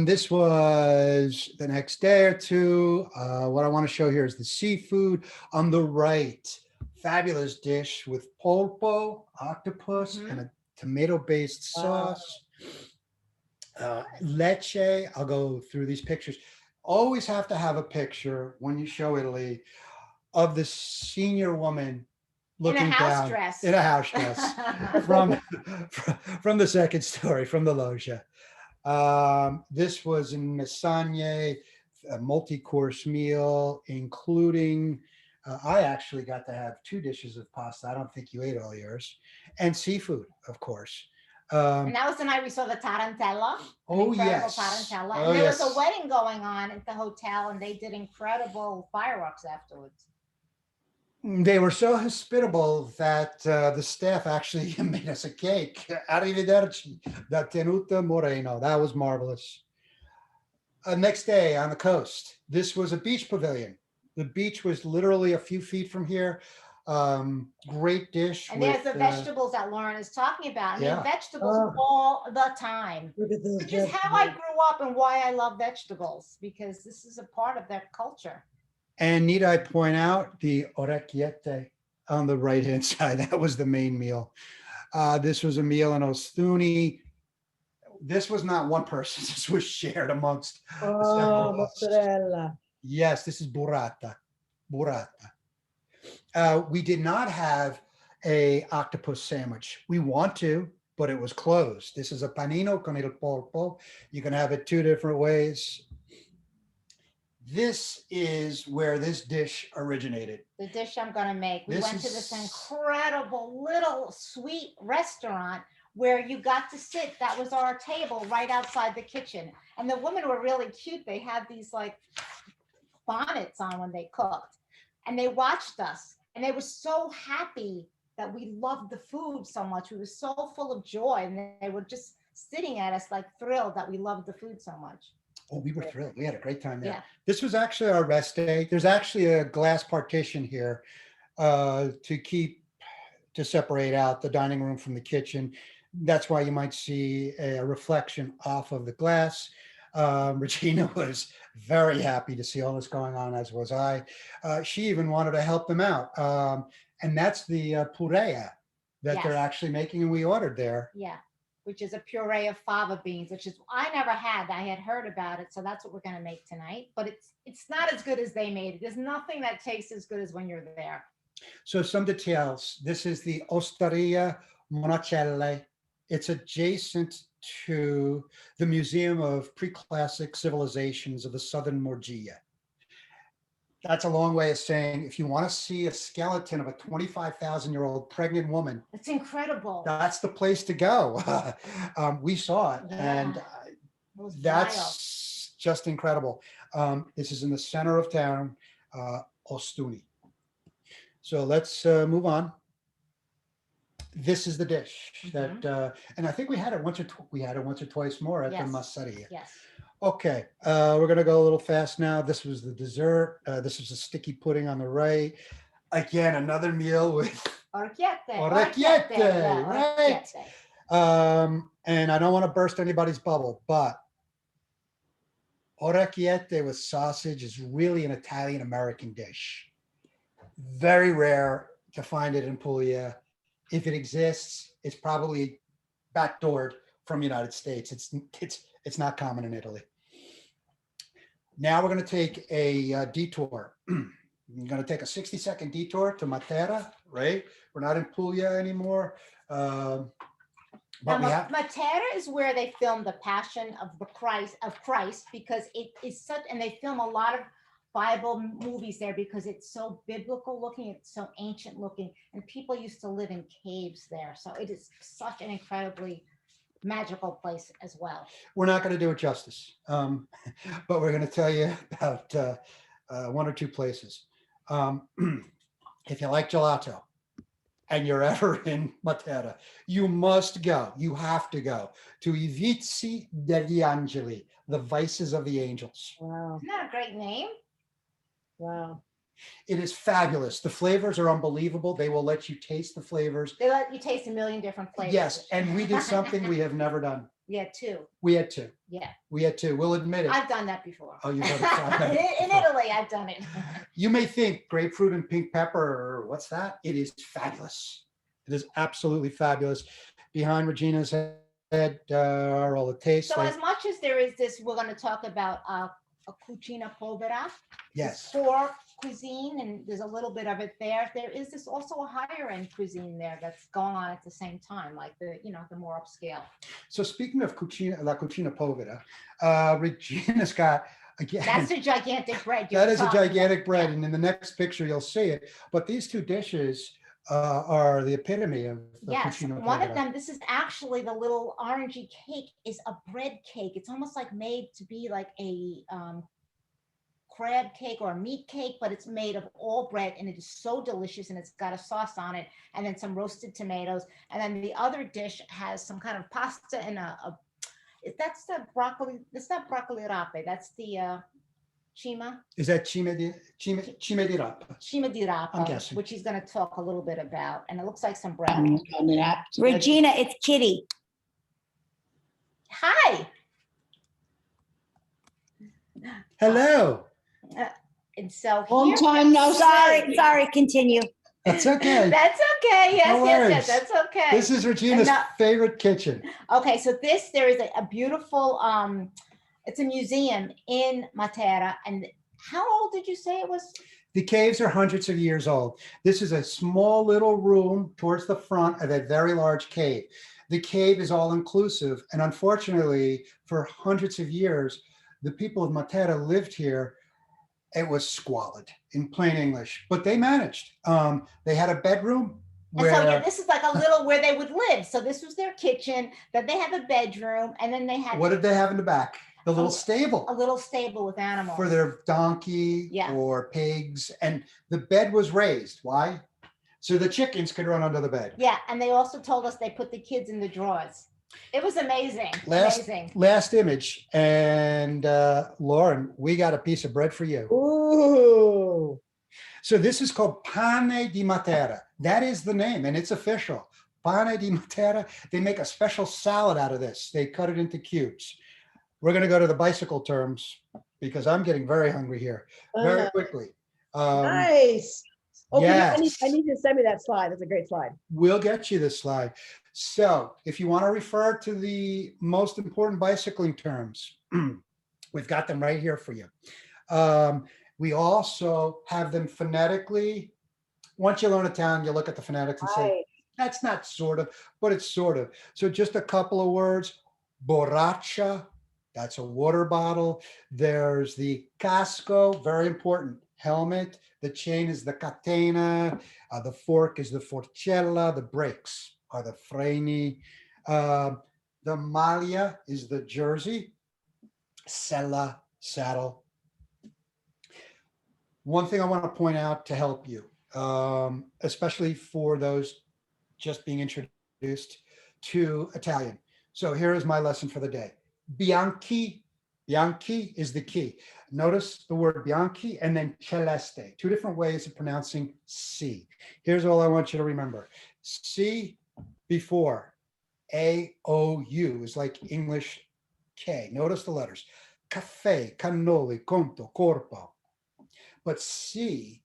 This was the next day or two. What I want to show here is the seafood on the right. Fabulous dish with polpo, octopus, and a tomato-based sauce. Leche. I'll go through these pictures. Always have to have a picture when you show Italy of the senior woman looking in a house down dress. in a house dress from the second story, from the loggia. This was in Messagne, a multi-course meal, including, I actually got to have 2 dishes of pasta. I don't think you ate all yours. And seafood, of course. And that was the night we saw the tarantella. Oh, Incredible yes. tarantella. Oh, And there was yes. a wedding going on at the hotel and they did incredible fireworks afterwards. They were so hospitable that the staff actually made us a cake. Arrivederci, da tenuta moreno. That was marvelous. Next day on the coast, this was a beach pavilion. The beach was literally a few feet from here. Great dish. And there's with, the vegetables that Lauren is talking about. I mean, yeah. vegetables Oh. all the time. Look at those. Which is how I vegetables. grew up and why I love vegetables, because this is a part of their culture. And need I point out the orecchiette on the right-hand side? That was the main meal. This was a meal in Ostuni. This was not one person. This was shared amongst Oh, several of us. mozzarella. Yes, this is burrata. Burrata. We did not have a octopus sandwich. We want to, but it was closed. This is a panino con il polpo. You can have it two different ways. This is where this dish originated. The dish I'm gonna make. We This went to this is- incredible little sweet restaurant where you got to sit. That was our table right outside the kitchen. And the women were really cute. They had these like bonnets on when they cooked. And they watched us. And they were so happy that we loved the food so much. We were so full of joy. And they were just sitting at us like thrilled that we loved the food so much. Oh, we were thrilled. We had a great time there. Yeah. This was actually our rest day. There's actually a glass partition here to separate out the dining room from the kitchen. That's why you might see a reflection off of the glass. Regina was very happy to see all this going on, as was I. She even wanted to help them out. And that's the purea that they're Yes. actually making, and we ordered there. Yeah, which is a puree of fava beans, which is I never had. I had heard about it, so that's what we're gonna make tonight. But it's not as good as they made it. There's nothing that tastes as good as when you're there. So some details. This is the Osteria Monacelle. It's adjacent to the Museum of Pre-Classic Civilizations of the Southern Morgia. That's a long way of saying if you want to see a skeleton of a 25,000-year-old pregnant woman, It's incredible. that's the place to go. We saw it, Yeah. and It was wild. that's just incredible. This is in the center of town, Ostuni. So let's move on. This is the dish that, and I think we had it once or twice more at the Yes. Masseria. Yes. Okay, we're gonna go a little fast now. This was the dessert. This was a sticky pudding on the right. Again, another meal with, Orecchiette. Orecchiette, yeah, right. orecchiette. and I don't want to burst anybody's bubble, but orecchiette with sausage is really an Italian American dish. Very rare to find it in Puglia. If it exists, it's probably backdoored from the United States. It's not common in Italy. Now we're going to take a detour. We're going to take a 60-second detour to Matera, right? We're not in Puglia anymore. But we Now, have, Matera is where they filmed the Passion of Christ, because it is such, and they film a lot of Bible movies there because it's so biblical looking, it's so ancient looking, and people used to live in caves there. So it is such an incredibly magical place as well. we're not going to do it justice, but we're going to tell you about one or two places. If you like gelato and you're ever in Matera, you must go. You have to go to I Vizi degli Angeli, the Vices of the Angels. Wow. Isn't that a great name? Wow. It is fabulous. The flavors are unbelievable. They will let you taste the flavors. They let you taste a million different flavors. Yes, and we did something we have never done. Yeah, two. We had two. Yeah, We had two. We'll admit it. I've done that before. Oh, you've already tried that In before. Italy, I've done it. You may think grapefruit and pink pepper, or what's that? It is fabulous. It is absolutely fabulous. Behind Regina's head are all the tastes. So Like- as much as there is this, we're going to talk about a cucina povera. yes. For cuisine, and there's a little bit of it there. There is this also a higher end cuisine there that's going on at the same time, like the more upscale. So speaking of la cucina povera, Regina's got, again, That's a gigantic bread. you're that is a talking about. gigantic bread. Yeah. And in the next picture, you'll see it. But these two dishes are the epitome of the Yes, cucina one of povera. them, this is actually the little orangey cake, is a bread cake. It's almost like made to be like a crab cake or a meat cake, but it's made of all bread and it is so delicious and it's got a sauce on it and then some roasted tomatoes. And then the other dish has some kind of pasta and that's the broccoli. It's not broccoli rape. That's the chima. Is that Chimadirapa? I'm Chimadirapa, guessing. which he's going to talk a little bit about. And it looks like some bread. Regina, it's Kitty. Hi. Hello. And so Long here, time no sorry, continue. That's okay. that's okay. Yes, No yes, worries. yes, that's okay. This is Regina's now- favorite kitchen. Okay, so there is a beautiful, it's a museum in Matera. And how old did you say it was? The caves are hundreds of years old. This is a small little room towards the front of a very large cave. The cave is all inclusive. And unfortunately, for hundreds of years, the people of Matera lived here. It was squalid in plain English, but they managed. They had a bedroom And where so yeah, this is like a little where they would live. So this was their kitchen, then they have a bedroom, and then they had what did they have in the back? The little stable. a little stable with animals. For their donkey Yeah. or pigs. And the bed was raised. Why? So the chickens could run under the bed. Yeah, and they also told us they put the kids in the drawers. It was amazing. Amazing. Last image. And Lauren, we got a piece of bread for you. Ooh. So this is called pane di Matera. That is the name, and it's official. Pane di Matera. They make a special salad out of this. They cut it into cubes. We're going to go to the bicycle terms because I'm getting very hungry here. Very quickly. Nice. Okay, I yes. need you to send me that slide. That's a great slide. We'll get you this slide. So if you want to refer to the most important bicycling terms, we've got them right here for you. We also have them phonetically. Once you learn a town, you look at the phonetics and say, Right. that's not sort of, but it's sort of. So just a couple of words. Borracha, that's a water bottle. There's the casco, very important, helmet. The chain is the catena. The fork is the forcella. The brakes are the freni. The maglia is the jersey. Sella, saddle. One thing I want to point out to help you, especially for those just being introduced to Italian. So here is my lesson for the day. Bianchi, Bianchi is the key. Notice the word Bianchi and then celeste, two different ways of pronouncing C. Here's all I want you to remember. C before A-O-U is like English K. Notice the letters. Caffè, cannoli, conto, corpo. But C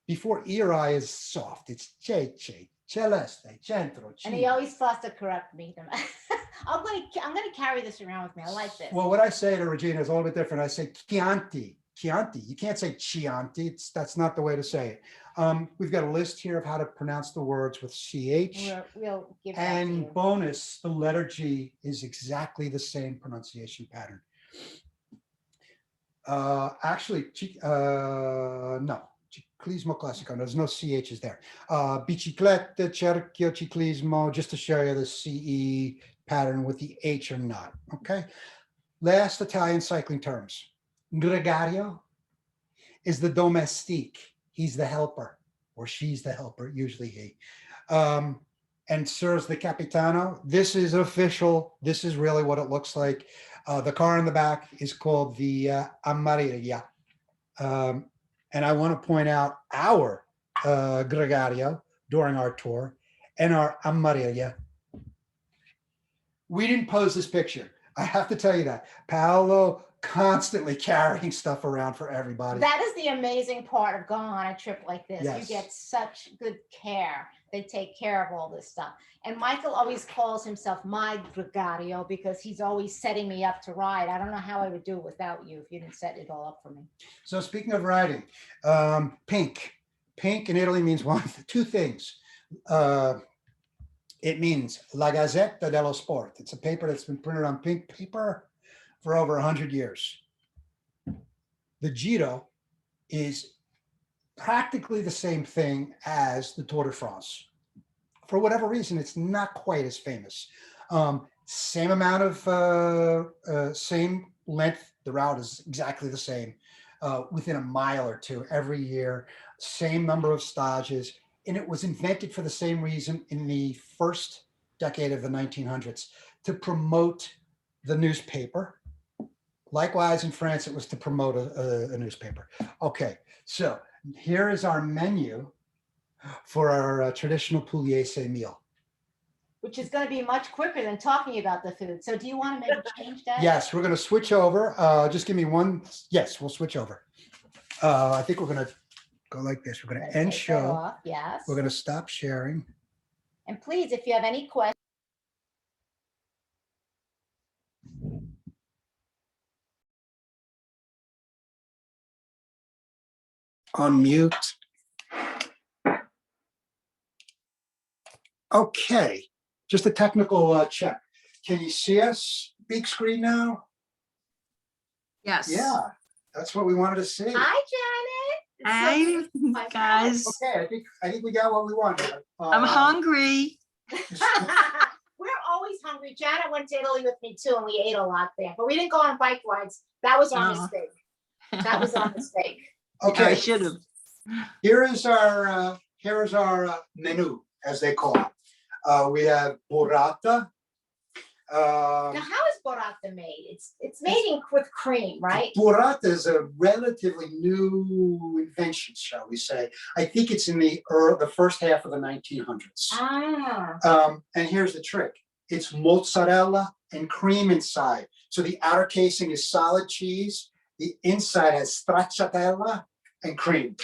before E or I is soft. It's cece, celeste, centro, And he always has to correct me. I'm gonna carry this around with me. I like this. Well, what I say to Regina is a little bit different. I say Chianti, Chianti. You can't say Chianti. That's not the way to say it. We've got a list here of how to pronounce the words with CH. We'll give that to And you. bonus, the letter G is exactly the same pronunciation pattern. Actually, no. Ciclismo classico. There's no CHs there. Bicicletta, cerchio, ciclismo, just to show you the CE pattern with the H or not. Okay. Last Italian cycling terms. Gregario is the domestique. He's the helper, or she's the helper, usually he. And Sir's the capitano. This is official. This is really what it looks like. The car in the back is called the Amarilla. And I want to point out our Gregario during our tour and our Amarilla. We didn't pose this picture. I have to tell you that. Paolo constantly carrying stuff around for everybody. That is the amazing part of going on a trip like this. Yes. You get such good care. They take care of all this stuff. And Michael always calls himself my Gregario because he's always setting me up to ride. I don't know how I would do it without you if you didn't set it all up for me. So speaking of riding, pink. Pink in Italy means two things. It means La Gazzetta dello Sport. It's a paper that's been printed on pink paper for over 100 years. The Giro is practically the same thing as the Tour de France. For whatever reason, it's not quite as famous. Same amount of, same length. The route is exactly the same. within a mile or two every year, same number of stages. And it was invented for the same reason in the first decade of the 1900s, to promote the newspaper. Likewise, in France, it was to promote a newspaper. Okay, so here is our menu for our traditional Pugliese meal. Which is going to be much quicker than talking about the food. So do you want to maybe change that? Yes, we're going to switch over. Just give me one. Yes, we'll switch over. I think we're going to go like this. We're going to end Take that show. off, yes. We're going to stop sharing. And please, if you have any questions. Unmute. Okay, just a technical check. Can you see us? Big screen now? Yes. Yeah, that's what we wanted to see. Hi, Janet. Hi, guys. Okay, I think we got what we wanted. I'm hungry. We're always hungry. Janet went to Italy with me too, and we ate a lot there, but we didn't go on bike rides. That was our No. mistake. That was our mistake. I Okay, should have. here is our menu, as they call it. We have burrata. Now, how is burrata made? It's made with cream, right? Burrata is a relatively new invention, shall we say. I think it's in the first half of the 1900s. Ah, And here's the trick. It's mozzarella and cream inside. So the outer casing is solid cheese. The inside has stracciatella and cream.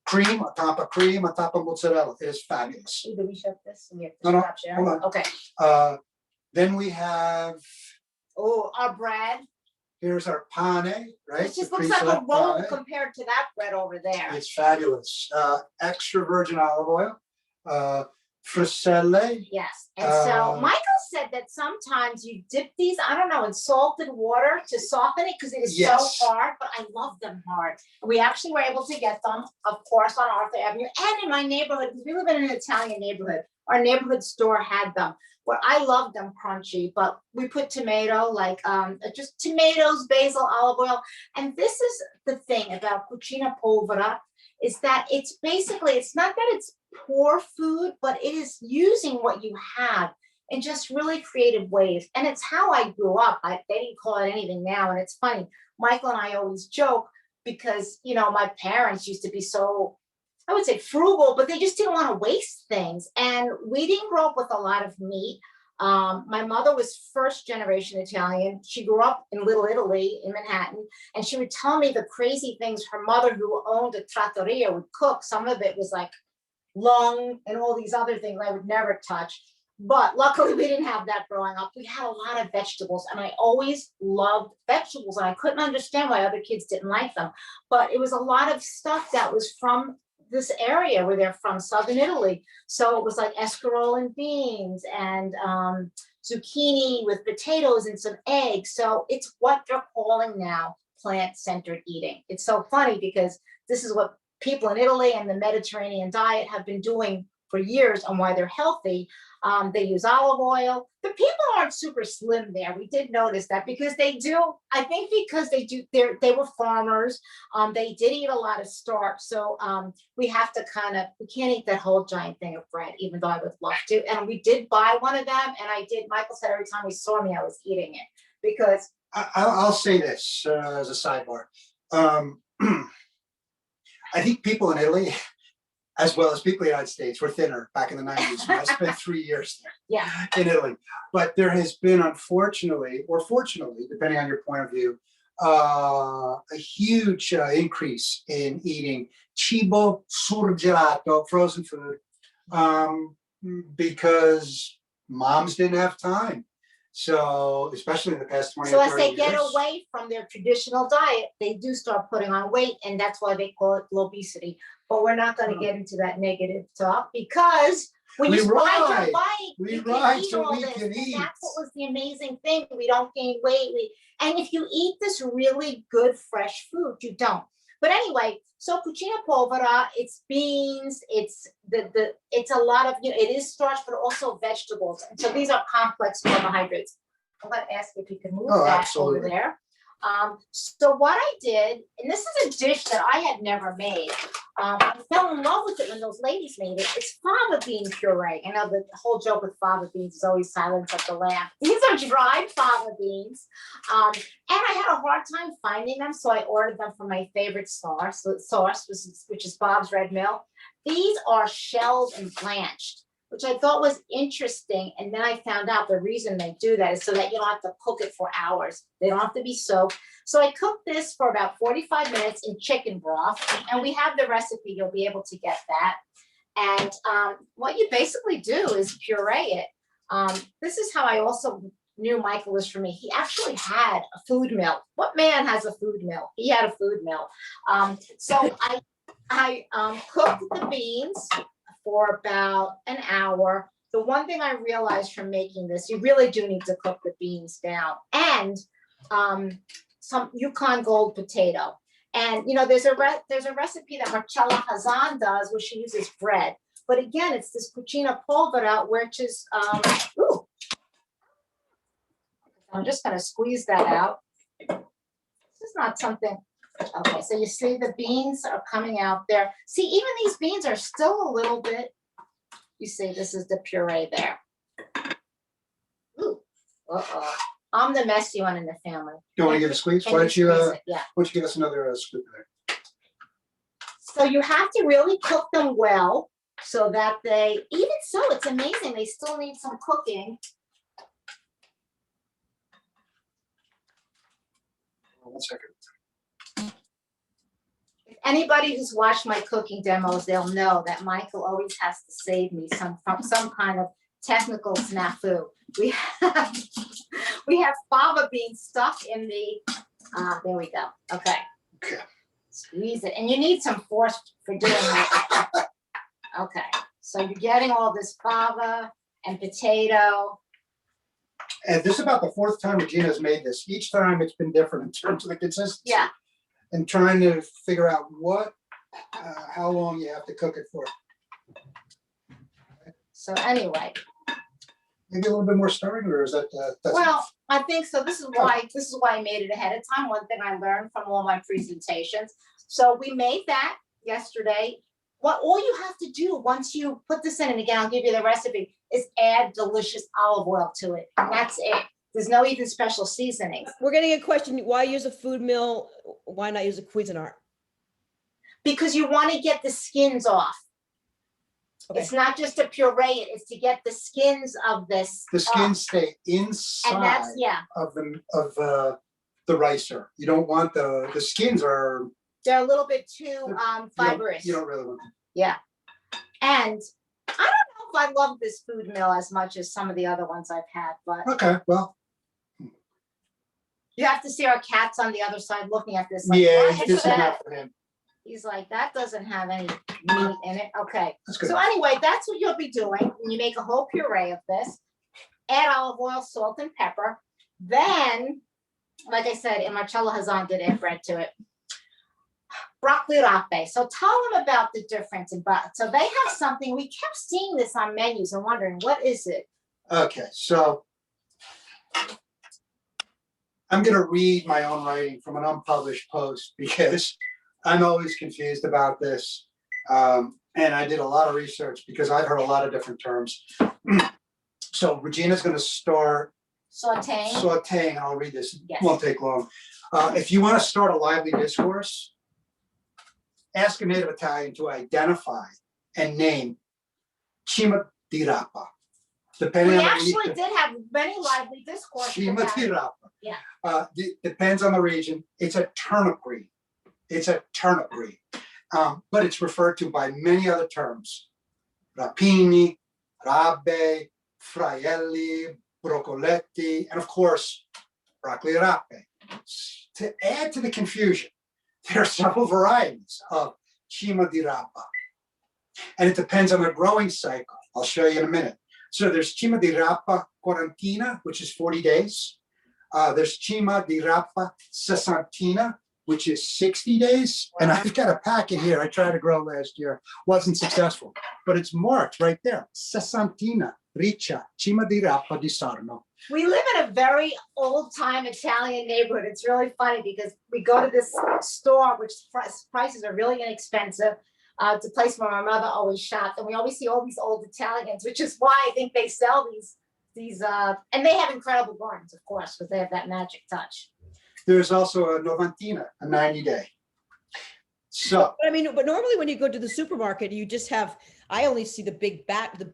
Cream on top of cream on top of mozzarella. It is fabulous. do we shut this? We have No, to no, stop sharing? hold on. Okay. Then we have, Oh, our bread. here's our pane, right? It just The looks like a pre-select roll pane. compared to that bread over there. It's fabulous. Extra virgin olive oil, Frisale. Yes, and so Uh, Michael said that sometimes you dip these, I don't know, in salted water to soften it because it is Yes. so hard, but I love them hard. We actually were able to get them, of course, on Arthur Avenue and in my neighborhood, because we live in an Italian neighborhood. Our neighborhood store had them, but I love them crunchy, but we put tomato, like just tomatoes, basil, olive oil. And this is the thing about cucina povera, is that it's basically, it's not that it's poor food, but it is using what you have in just really creative ways. And it's how I grew up. They didn't call it anything now. And it's funny, Michael and I always joke because, you know, my parents used to be so, I would say frugal, but they just didn't want to waste things. And we didn't grow up with a lot of meat. My mother was first generation Italian. She grew up in Little Italy in Manhattan, and she would tell me the crazy things her mother, who owned a trattoria, would cook. Some of it was like lung and all these other things I would never touch. But luckily we didn't have that growing up. We had a lot of vegetables, and I always loved vegetables, and I couldn't understand why other kids didn't like them. But it was a lot of stuff that was from this area where they're from, Southern Italy. So it was like escarole and beans and zucchini with potatoes and some eggs. So it's what they're calling now plant-centered eating. It's so funny because this is what people in Italy and the Mediterranean diet have been doing for years, and why they're healthy. They use olive oil. The people aren't super slim there. We did notice that because they do, I think because they were farmers. They did eat a lot of starch. So we have to we can't eat that whole giant thing of bread, even though I would love to. And we did buy one of them, and Michael said every time he saw me, I was eating it because. I'll say this as a sidebar. I think people in Italy, as well as people in the United States, were thinner back in the 90s. I spent 3 years there Yeah. in Italy. But there has been, unfortunately, or fortunately, depending on your point of view, a huge increase in eating cibo surgelato, frozen food, because moms didn't have time. So, especially in the past 20 So or as 30 they get years. away from their traditional diet, they do start putting on weight, and that's why they call it obesity. But we're not going to get into that negative talk because when We you ride ride. your bike, We you ride can eat so all we this, can and eat. that's what was the amazing thing. We don't gain weight. And if you eat this really good fresh food, you don't. But anyway, so cucina povera, it's beans, it's it's a lot of, it is starch, but also vegetables. And so these are complex carbohydrates. I'm going to ask if you can move that Absolutely. over there. So what I did, and this is a dish that I had never made. I fell in love with it when those ladies made it. It's fava bean puree. I know the whole joke with fava beans is always silence of the lamb. These are dried fava beans. And I had a hard time finding them, so I ordered them from my favorite sauce, which is Bob's Red Mill. These are shelled and blanched, which I thought was interesting. And then I found out the reason they do that is so that you don't have to cook it for hours. They don't have to be soaked. So I cooked this for about 45 minutes in chicken broth, and we have the recipe. You'll be able to get that. And what you basically do is puree it. This is how I also knew Michael was for me. He actually had a food mill. What man has a food mill? He had a food mill. So I cooked the beans for about an hour. The one thing I realized from making this, you really do need to cook the beans down, and some Yukon Gold potato. And you know, there's a recipe that Marcella Hazan does where she uses bread. But again, it's this cucina polvera, which is I'm just gonna squeeze that out. This is not something. Okay, so you see the beans are coming out there. See, even these beans are still a little bit, you see, this is the puree there. Ooh, uh-oh. I'm the messy one in the family. You want to give a squeeze? Can Why don't you, squeeze it? Yeah. why don't you give us another scoop there? So you have to really cook them well so that they, even so, it's amazing. They still need some cooking. 1 second. Anybody who's watched my cooking demos, they'll know that Michael always has to save me from some kind of technical snafu. We have fava beans stuck in the, there we go. Okay. Squeeze it. And you need some force for doing that. Okay. So you're getting all this fava and potato. And this is about the 4th time Regina's made this. Each time it's been different in terms of the consistency. Yeah. And trying to figure out how long you have to cook it for. So anyway. Maybe a little bit more stirring, or is that? That's Well, I think so. This is why I made it ahead of time. One thing I learned from all my presentations. So we made that yesterday. What all you have to do once you put this in, and again, I'll give you the recipe, is add delicious olive oil to it. And that's it. There's no even special seasonings. We're getting a question. Why use a food mill? Why not use a Cuisinart? Because you want to get the skins off. Okay. It's not just to puree it, it's to get the skins of this. the off. skins stay And inside that's, yeah, of the ricer. You don't want the skins are they're a little bit too you fibrous. don't really want them. Yeah. And I don't know if I love this food mill as much as some of the other ones I've had, but Okay, well, you have to see our cats on the other side looking at this. Like, yeah, what this is is not that? for him. He's like, that doesn't have any meat in it. Okay. That's good. So anyway, that's what you'll be doing. When you make a whole puree of this, add olive oil, salt, and pepper. Then, like I said, and Marcella Hazan did add bread to it. Broccoli rape. So tell them about the difference in broccoli. So they have something, we kept seeing this on menus and wondering, what is it? Okay, so I'm going to read my own writing from an unpublished post because I'm always confused about this. And I did a lot of research because I've heard a lot of different terms. So Regina's going to start Sauteing. and I'll read this. Yes. It won't take long. If you want to start a lively discourse, ask a native Italian to identify and name Chimadirapa. Depending We on actually did have many lively discourses about it. Chimadirapa. Yeah. Depends on the region. It's a turnip green. But it's referred to by many other terms. Rapini, rabe, fraielli, broccoletti, and of course, broccoli rape. To add to the confusion, there are several varieties of Chimadirapa. And it depends on the growing cycle. I'll show you in a minute. So there's Chimadirapa quarantina, which is 40 days. There's Chimadirapa sessantina, which is 60 days. And I've got a packet here. I tried to grow last year, wasn't successful, but it's marked right there. Sessantina Riccia Chimadirapa di Sarno. We live in a very old time Italian neighborhood. It's really funny because we go to this store, which prices are really inexpensive. It's a place where my mother always shopped, and we always see all these old Italians, which is why I think they sell these and they have incredible gardens, of course, because they have that magic touch. There's also a Novantina, a 90-day. So But I mean, but normally when you go to the supermarket, you just have, I only see the big the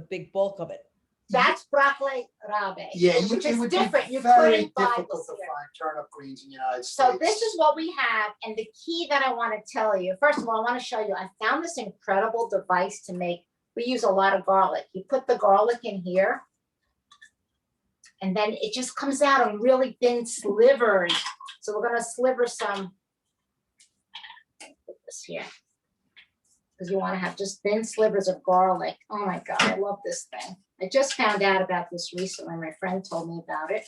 big bulk of it. That's broccoli rabe. yeah, which it is would different. be You very couldn't buy difficult this to here. find turnip greens in the United States. So this is what we have, and the key that I want to tell you, first of all, I want to show you, I found this incredible device to make, we use a lot of garlic. You put the garlic in here, and then it just comes out in really thin slivers. So we're gonna sliver some, put this here, because you want to have just thin slivers of garlic. Oh my God, I love this thing. I just found out about this recently. My friend told me about it.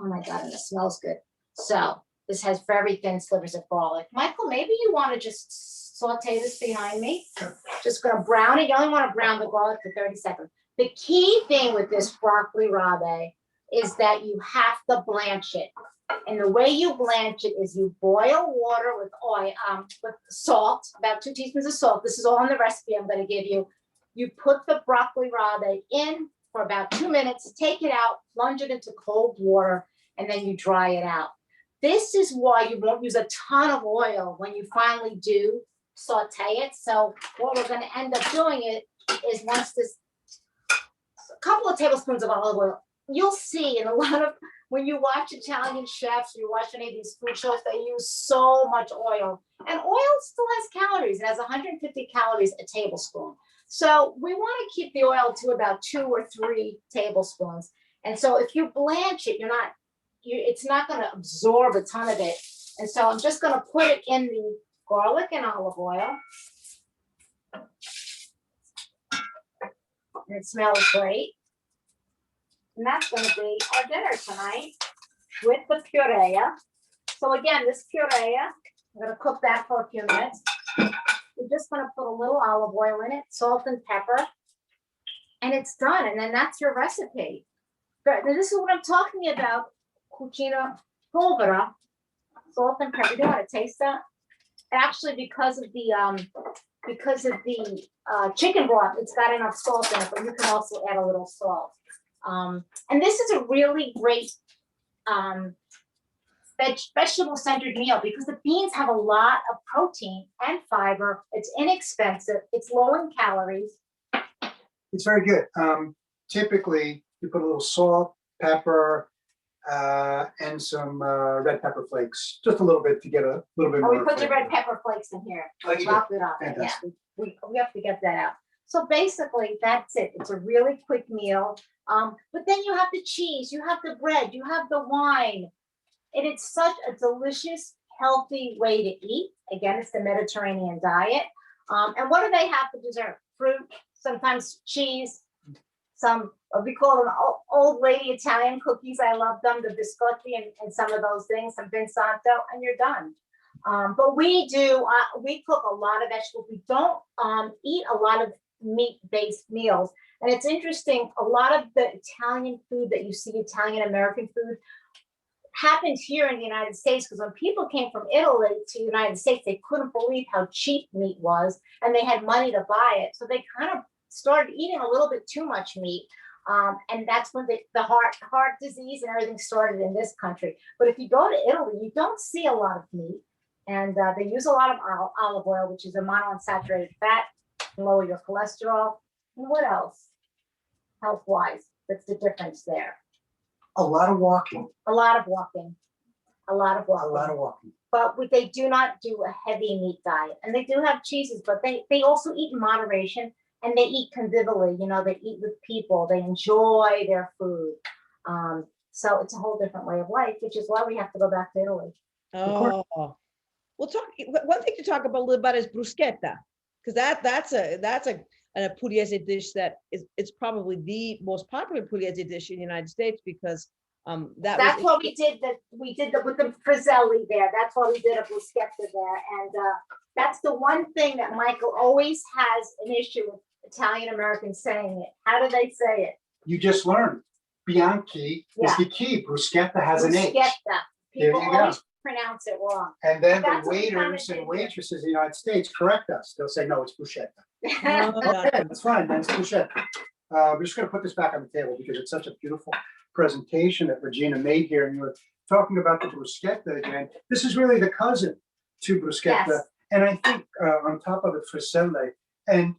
Oh my God, and it smells good. So this has very thin slivers of garlic. Michael, maybe you want to just saute this behind me. Just gonna brown it. You only want to brown the garlic for 30 seconds. The key thing with this broccoli rabe is that you have to blanch it. And the way you blanch it is you boil water with oil, with salt, about 2 teaspoons of salt. This is all in the recipe I'm going to give you. You put the broccoli rabe in for about 2 minutes, take it out, plunge it into cold water, and then you dry it out. This is why you won't use a ton of oil when you finally do saute it. So what we're going to end up doing is once this, a couple of tablespoons of olive oil, you'll see in a lot of, when you watch Italian chefs, you watch any of these food shows, they use so much oil. And oil still has calories. It has 150 calories a tablespoon. So we want to keep the oil to about 2 or 3 tablespoons. And so if you blanch it, it's not going to absorb a ton of it. And so I'm just going to put it in the garlic and olive oil. And it smells great. And that's going to be our dinner tonight with the puree. So again, this puree, I'm going to cook that for a few minutes. We're just going to put a little olive oil in it, salt and pepper, and it's done. And then that's your recipe. But this is what I'm talking about. Cucina povera, salt and pepper. Do you want to taste that? Actually, because of the chicken broth, it's got enough salt in it, but you can also add a little salt. And this is a really great vegetable-centered meal because the beans have a lot of protein and fiber. It's inexpensive. It's low in calories. It's very good. Typically, you put a little salt, pepper, and some red pepper flakes, just a little bit to get a little bit Oh, more. we put the red flavor. pepper flakes in here. Oh, you Drop it on it. Yeah, Fantastic. we have to get that out. So basically, that's it. It's a really quick meal. But then you have the cheese, you have the bread, you have the wine. And it's such a delicious, healthy way to eat. Again, it's the Mediterranean diet. And what do they have for dessert? Fruit, sometimes cheese, some, we call them old lady Italian cookies. I love them, the biscotti and some of those things, some vinsanto, and you're done. But we cook a lot of vegetables. We don't eat a lot of meat-based meals. And it's interesting, a lot of the Italian food that you see, Italian American food, happened here in the United States because when people came from Italy to the United States, they couldn't believe how cheap meat was and they had money to buy it. So they kind of started eating a little bit too much meat. And that's when the heart disease and everything started in this country. But if you go to Italy, you don't see a lot of meat. And they use a lot of olive oil, which is a monounsaturated fat, to lower your cholesterol. And what else? Health-wise, that's the difference there. A lot of walking. A lot of walking. A lot of walking. A lot of walking. But they do not do a heavy meat diet. And they do have cheeses, but they also eat in moderation and they eat convivially. You know, they eat with people. They enjoy their food. So it's a whole different way of life, which is why we have to go back to Italy. Oh, well, one thing to talk about a little about is bruschetta, because that's a Pugliese dish that it's probably the most popular Pugliese dish in the United States because That That's what we did, with the Frisale there. That's why we did a bruschetta there. And that's the one thing that Michael always has an issue with Italian Americans saying it. How do they say it? You just learned. Bianchi is Yeah. the key. Bruschetta has an H. Bruschetta. There People you go. always pronounce it wrong. And then the That's what we waiters kinda and did here. waitresses in the United States correct us. They'll say, no, it's bruschetta. No, no, Okay, that's fine, then it's bruschetta. We're just gonna put this back on the table because it's such a beautiful presentation that Regina made here, and you were talking about the bruschetta again. This is really the cousin to bruschetta, Yes. and I think on top of it, frisale. And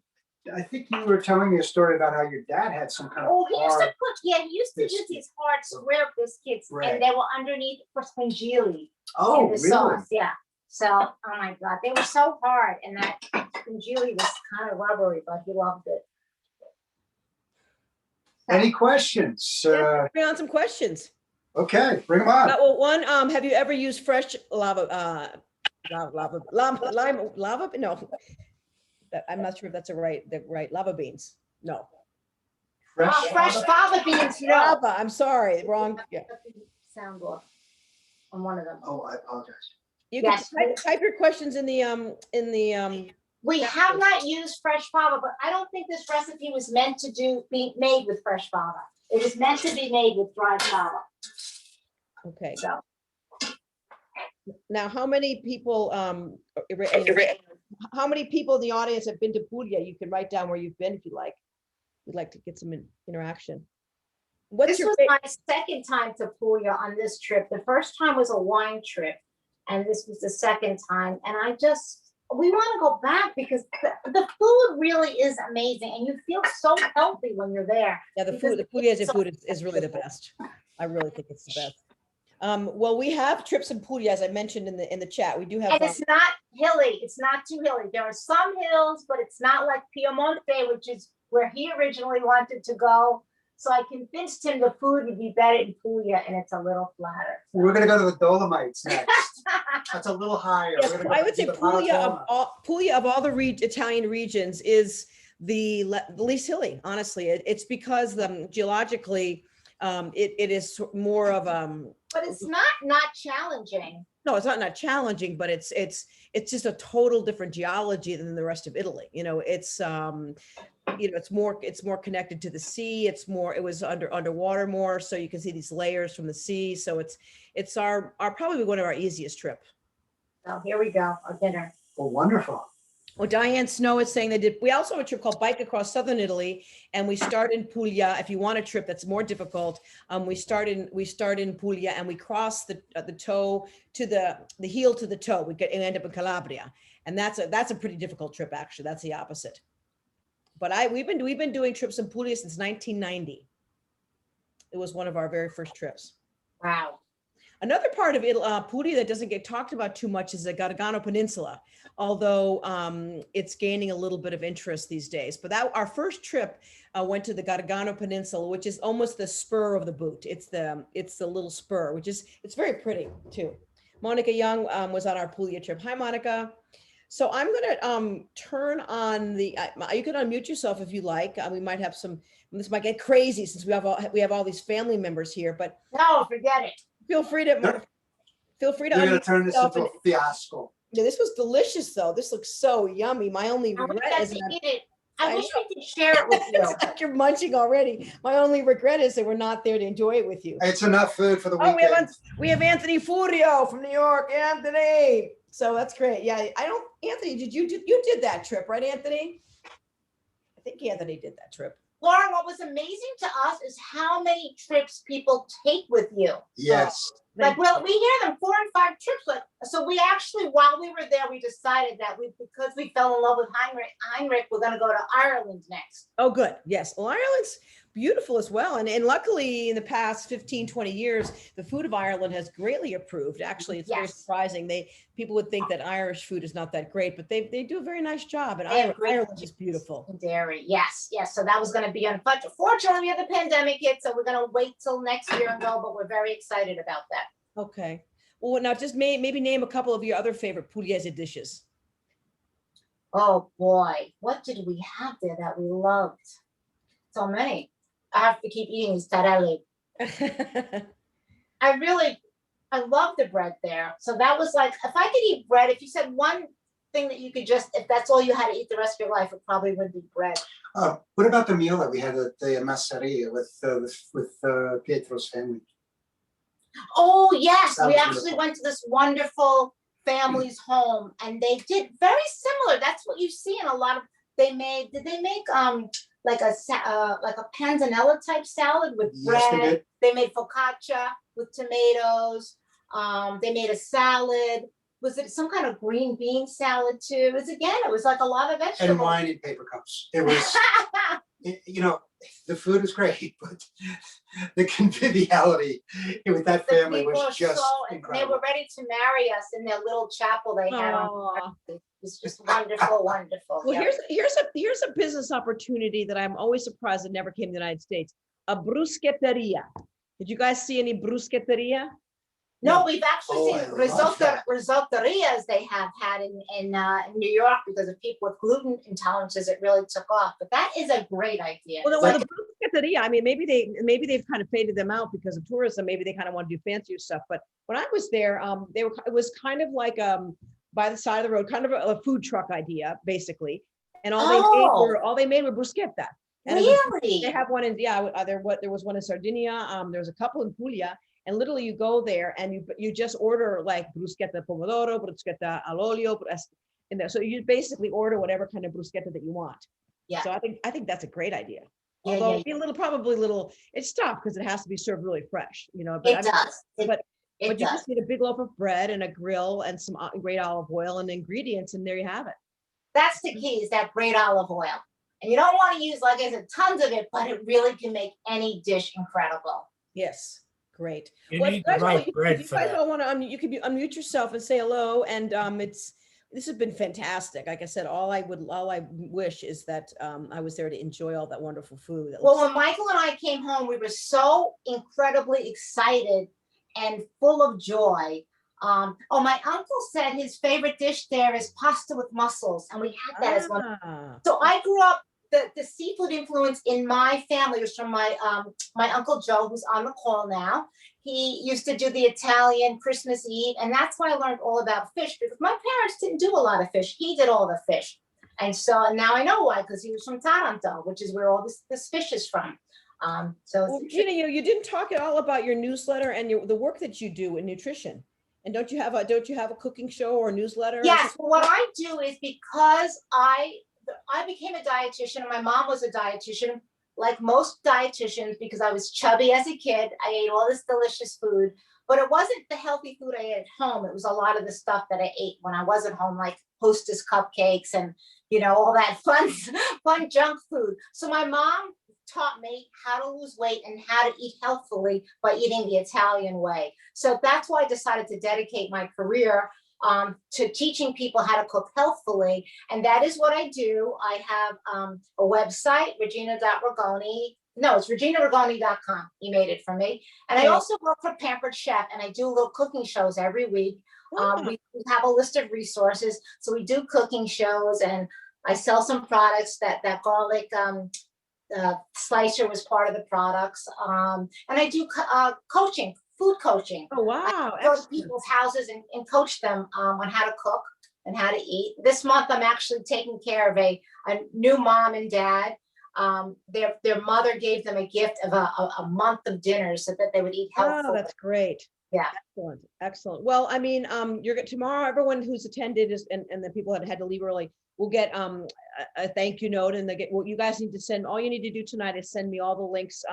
I think you were telling me a story about how your dad had some kind of Oh, he used to hard. put, he used to use biscuit. these hard square biscuits Right. and they were underneath for spongili Oh, in the really? sauce. Yeah. So, oh my God, they were so hard and that spongili was kind of rubbery, but he loved it. Any questions? bring on some questions. Okay, bring them on. Well, one, have you ever used fresh lava, lava? No. I'm not sure if that's the right lava beans. No. Fresh fava beans, no. Lava, I'm sorry, wrong. Yeah. Sound off on one of them. Oh, I apologize. You can Yes. type your questions in the, We have not used fresh fava, but I don't think this recipe was meant to be made with fresh fava. It was meant to be made with dried fava. okay. So Now, how many people, how many people in the audience have been to Puglia? You can write down where you've been if you like. We'd like to get some interaction. What's this your was favorite? my second time to Puglia on this trip. The first time was a wine trip, and this was the second time. And we want to go back because the food really is amazing, and you feel so healthy when you're there. Yeah, the because food, the Pugliese it's so food is really the best. I really think it's the best. Well, we have trips in Puglia, as I mentioned in the chat. We do have. And it's not hilly. It's not too hilly. There are some hills, but it's not like Piemonte, which is where he originally wanted to go. So I convinced him the food would be better in Puglia, and it's a little flatter. We're gonna go to the Dolomites next. That's a little higher. Yes, We're gonna go I would to say the Puglia of all the Italian regions is the least hilly. Honestly, it's because geologically, it is more of But it's not challenging. no, it's not challenging, but it's just a total different geology than the rest of Italy. It's it's more connected to the sea. It was underwater more, so you can see these layers from the sea. So it's our probably one of our easiest trip. So here we go, our dinner. Oh, wonderful. Well, Diane Snow is saying we also have a trip called Bike Across Southern Italy, and we start in Puglia. If you want a trip that's more difficult, we start in Puglia and we cross the toe to the heel to the toe. We end up in Calabria, and that's a pretty difficult trip actually. That's the opposite. But we've been doing trips in Puglia since 1990. It was one of our very first trips. Wow. Another part of Puglia that doesn't get talked about too much is the Gargano Peninsula, although it's gaining a little bit of interest these days. But our first trip went to the Gargano Peninsula, which is almost the spur of the boot. It's the little spur, it's very pretty too. Monica Young was on our Puglia trip. Hi, Monica. So I'm going to turn on you can unmute yourself if you like. We might have this might get crazy since we have all these family members here, but No, forget it. feel free to You're gonna turn this into a fiasco. Yeah, this was delicious though. This looks so yummy. My only I wish regret I is could that eat it. I I wish we could share it with you. it's like you're munching already. My only regret is that we're not there to enjoy it with you. It's enough food for the Oh, weekend. we have Anthony Furio from New York. Anthony. So that's great. Yeah, Anthony, you did that trip, right, Anthony? I think Anthony did that trip. Lauren, what was amazing to us is how many trips people take with you. Yes. Like, well, we hear them 4 and 5 trips. So we actually, while we were there, we decided that because we fell in love with Heinrich, we're going to go to Ireland next. Oh, good. Yes. Well, Ireland's beautiful as well. And luckily in the past 15, 20 years, the food of Ireland has greatly improved. Actually, it's very Yes. surprising. People would think that Irish food is not that great, but they do a very nice job. And They have great Ireland is beautiful. And dairy. Yes. So that was going to be unfortunate. Fortunately, we had the pandemic hit, so we're going to wait till next year and go, but we're very excited about that. Okay. Well, now just maybe name a couple of your other favorite Pugliese dishes. Oh boy, what did we have there that we loved? So many. I have to keep eating these tarelli. I love the bread there. So that was like, if I could eat bread, if you said one thing that you could just, if that's all you had to eat the rest of your life, it probably would be bread. What about the meal that we had at the Masseria with Pietro's family? Oh, yes, That we was actually wonderful. went to this wonderful family's home and they did very similar. That's what you see in a lot of, did they make like a panzanella type salad with Yes, they bread? did. They made focaccia with tomatoes. They made a salad. Was it some kind of green bean salad too? It was like a lot of vegetables. And wine in paper cups. It was, you know, the food was great, but the conviviality with that The family people was are just they incredible. were ready to marry us in their little chapel they had on. Aw. It was just wonderful, wonderful. Well, Yeah. here's a business opportunity that I'm always surprised it never came to the United States. A bruschetteria. Did you guys see any bruschetteria? No, we've actually Oh, seen I love that. risotterias they have had in New York because of people with gluten intolerances. It really took off, but that is a great idea. Well, the bruschetteria, I mean, maybe they've kind of faded them out because of tourism. Maybe they kind of want to do fancier stuff. But when I was there, it was kind of like by the side of the road, kind of a food truck idea, basically. And all they made were bruschetta. And Really? they have one in there was one in Sardinia. There was a couple in Puglia. And literally you go there and you just order like bruschetta pomodoro, bruschetta all'olio, and so you basically order whatever kind of bruschetta that you want. Yeah. So I think that's a great idea. Yeah, Although yeah, it'd be a little, it's tough because it has to be served really fresh, you know. It does. But you It does. just need a big loaf of bread and a grill and some great olive oil and ingredients, and there you have it. That's the key, is that great olive oil. And you don't want to use, like I said, tons of it, but it really can make any dish incredible. Yes. Great. You Well, need the right bread if for you guys that. don't want to unmute, you could unmute yourself and say hello. And this has been fantastic. Like I said, all I wish is that I was there to enjoy all that wonderful food. Well, when Michael and I came home, we were so incredibly excited and full of joy. My uncle said his favorite dish there is pasta with mussels, and we had that as one. So I grew up, the seafood influence in my family was from my Uncle Joe, who's on the call now. He used to do the Italian Christmas Eve, and that's when I learned all about fish, because my parents didn't do a lot of fish. He did all the fish. And now I know why, because he was from Taranto, which is where all this fish is from. Well, Gina, you didn't talk at all about your newsletter and the work that you do in nutrition. And don't you have a cooking show or newsletter? Yes, what I do is, because I became a dietitian and my mom was a dietitian, like most dietitians, because I was chubby as a kid. I ate all this delicious food, but it wasn't the healthy food I ate at home. It was a lot of the stuff that I ate when I wasn't home, like Hostess cupcakes and, all that fun junk food. So my mom taught me how to lose weight and how to eat healthfully by eating the Italian way. So that's why I decided to dedicate my career to teaching people how to cook healthfully. And that is what I do. I have a website, regina.ragone. No, it's reginaragone.com. He made it for me. And I also work for Pampered Chef, and I do little cooking shows every week. We have a list of resources. So we do cooking shows, and I sell some products. That garlic slicer was part of the products. And I do coaching, food coaching. Oh, wow. I go to people's houses and coach them on how to cook and how to eat. This month, I'm actually taking care of a new mom and dad. Their mother gave them a gift of a month of dinners so that they would eat healthfully. Oh, that's great. Yeah. Excellent. Well, I mean, tomorrow, everyone who's attended and the people that had to leave early will get a thank you note, and you guys need to send, all you need to do tonight is send me all the links.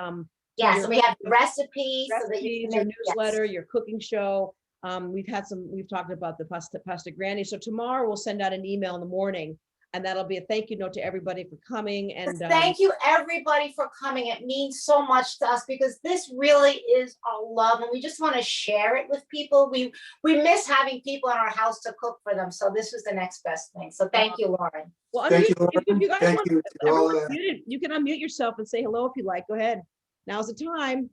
Yes, and we have recipes so that you can your make, newsletter, your cooking show. We've talked about the pasta granny. So tomorrow we'll send out an email in the morning, and that'll be a thank you note to everybody for coming. And thank you everybody for coming. It means so much to us, because this really is our love, and we just want to share it with people. We miss having people in our house to cook for them. So this was the next best thing. So thank you, Lauren. Well, Thank you, if you guys Thank want, you to all, everyone's muted. You can unmute yourself and say hello if you like. Go ahead. Now's the time.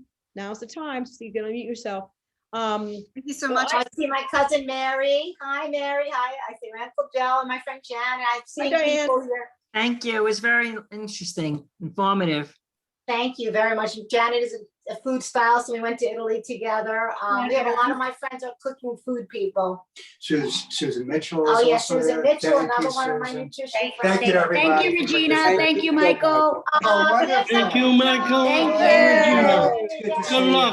So you can unmute yourself. Thank you so much. I see my cousin Mary. Hi, Mary. Hi. I see my Uncle Joe and my friend Janet. I've seen Diane. people here. Thank you. It was very interesting, informative. Thank you very much. Janet is food styles. So we went to Italy together. We have a lot of my friends are cooking food people. Susan Mitchell. Oh is yeah, also Susan there. Mitchell, Thank another you, one of my Susan. nutrition Thank friends. you, everybody. Thank you, Regina. Thank you, Michael. Oh, wonderful. Thank you, Michael. Thank and you. Regina. It's good to Good see you. luck.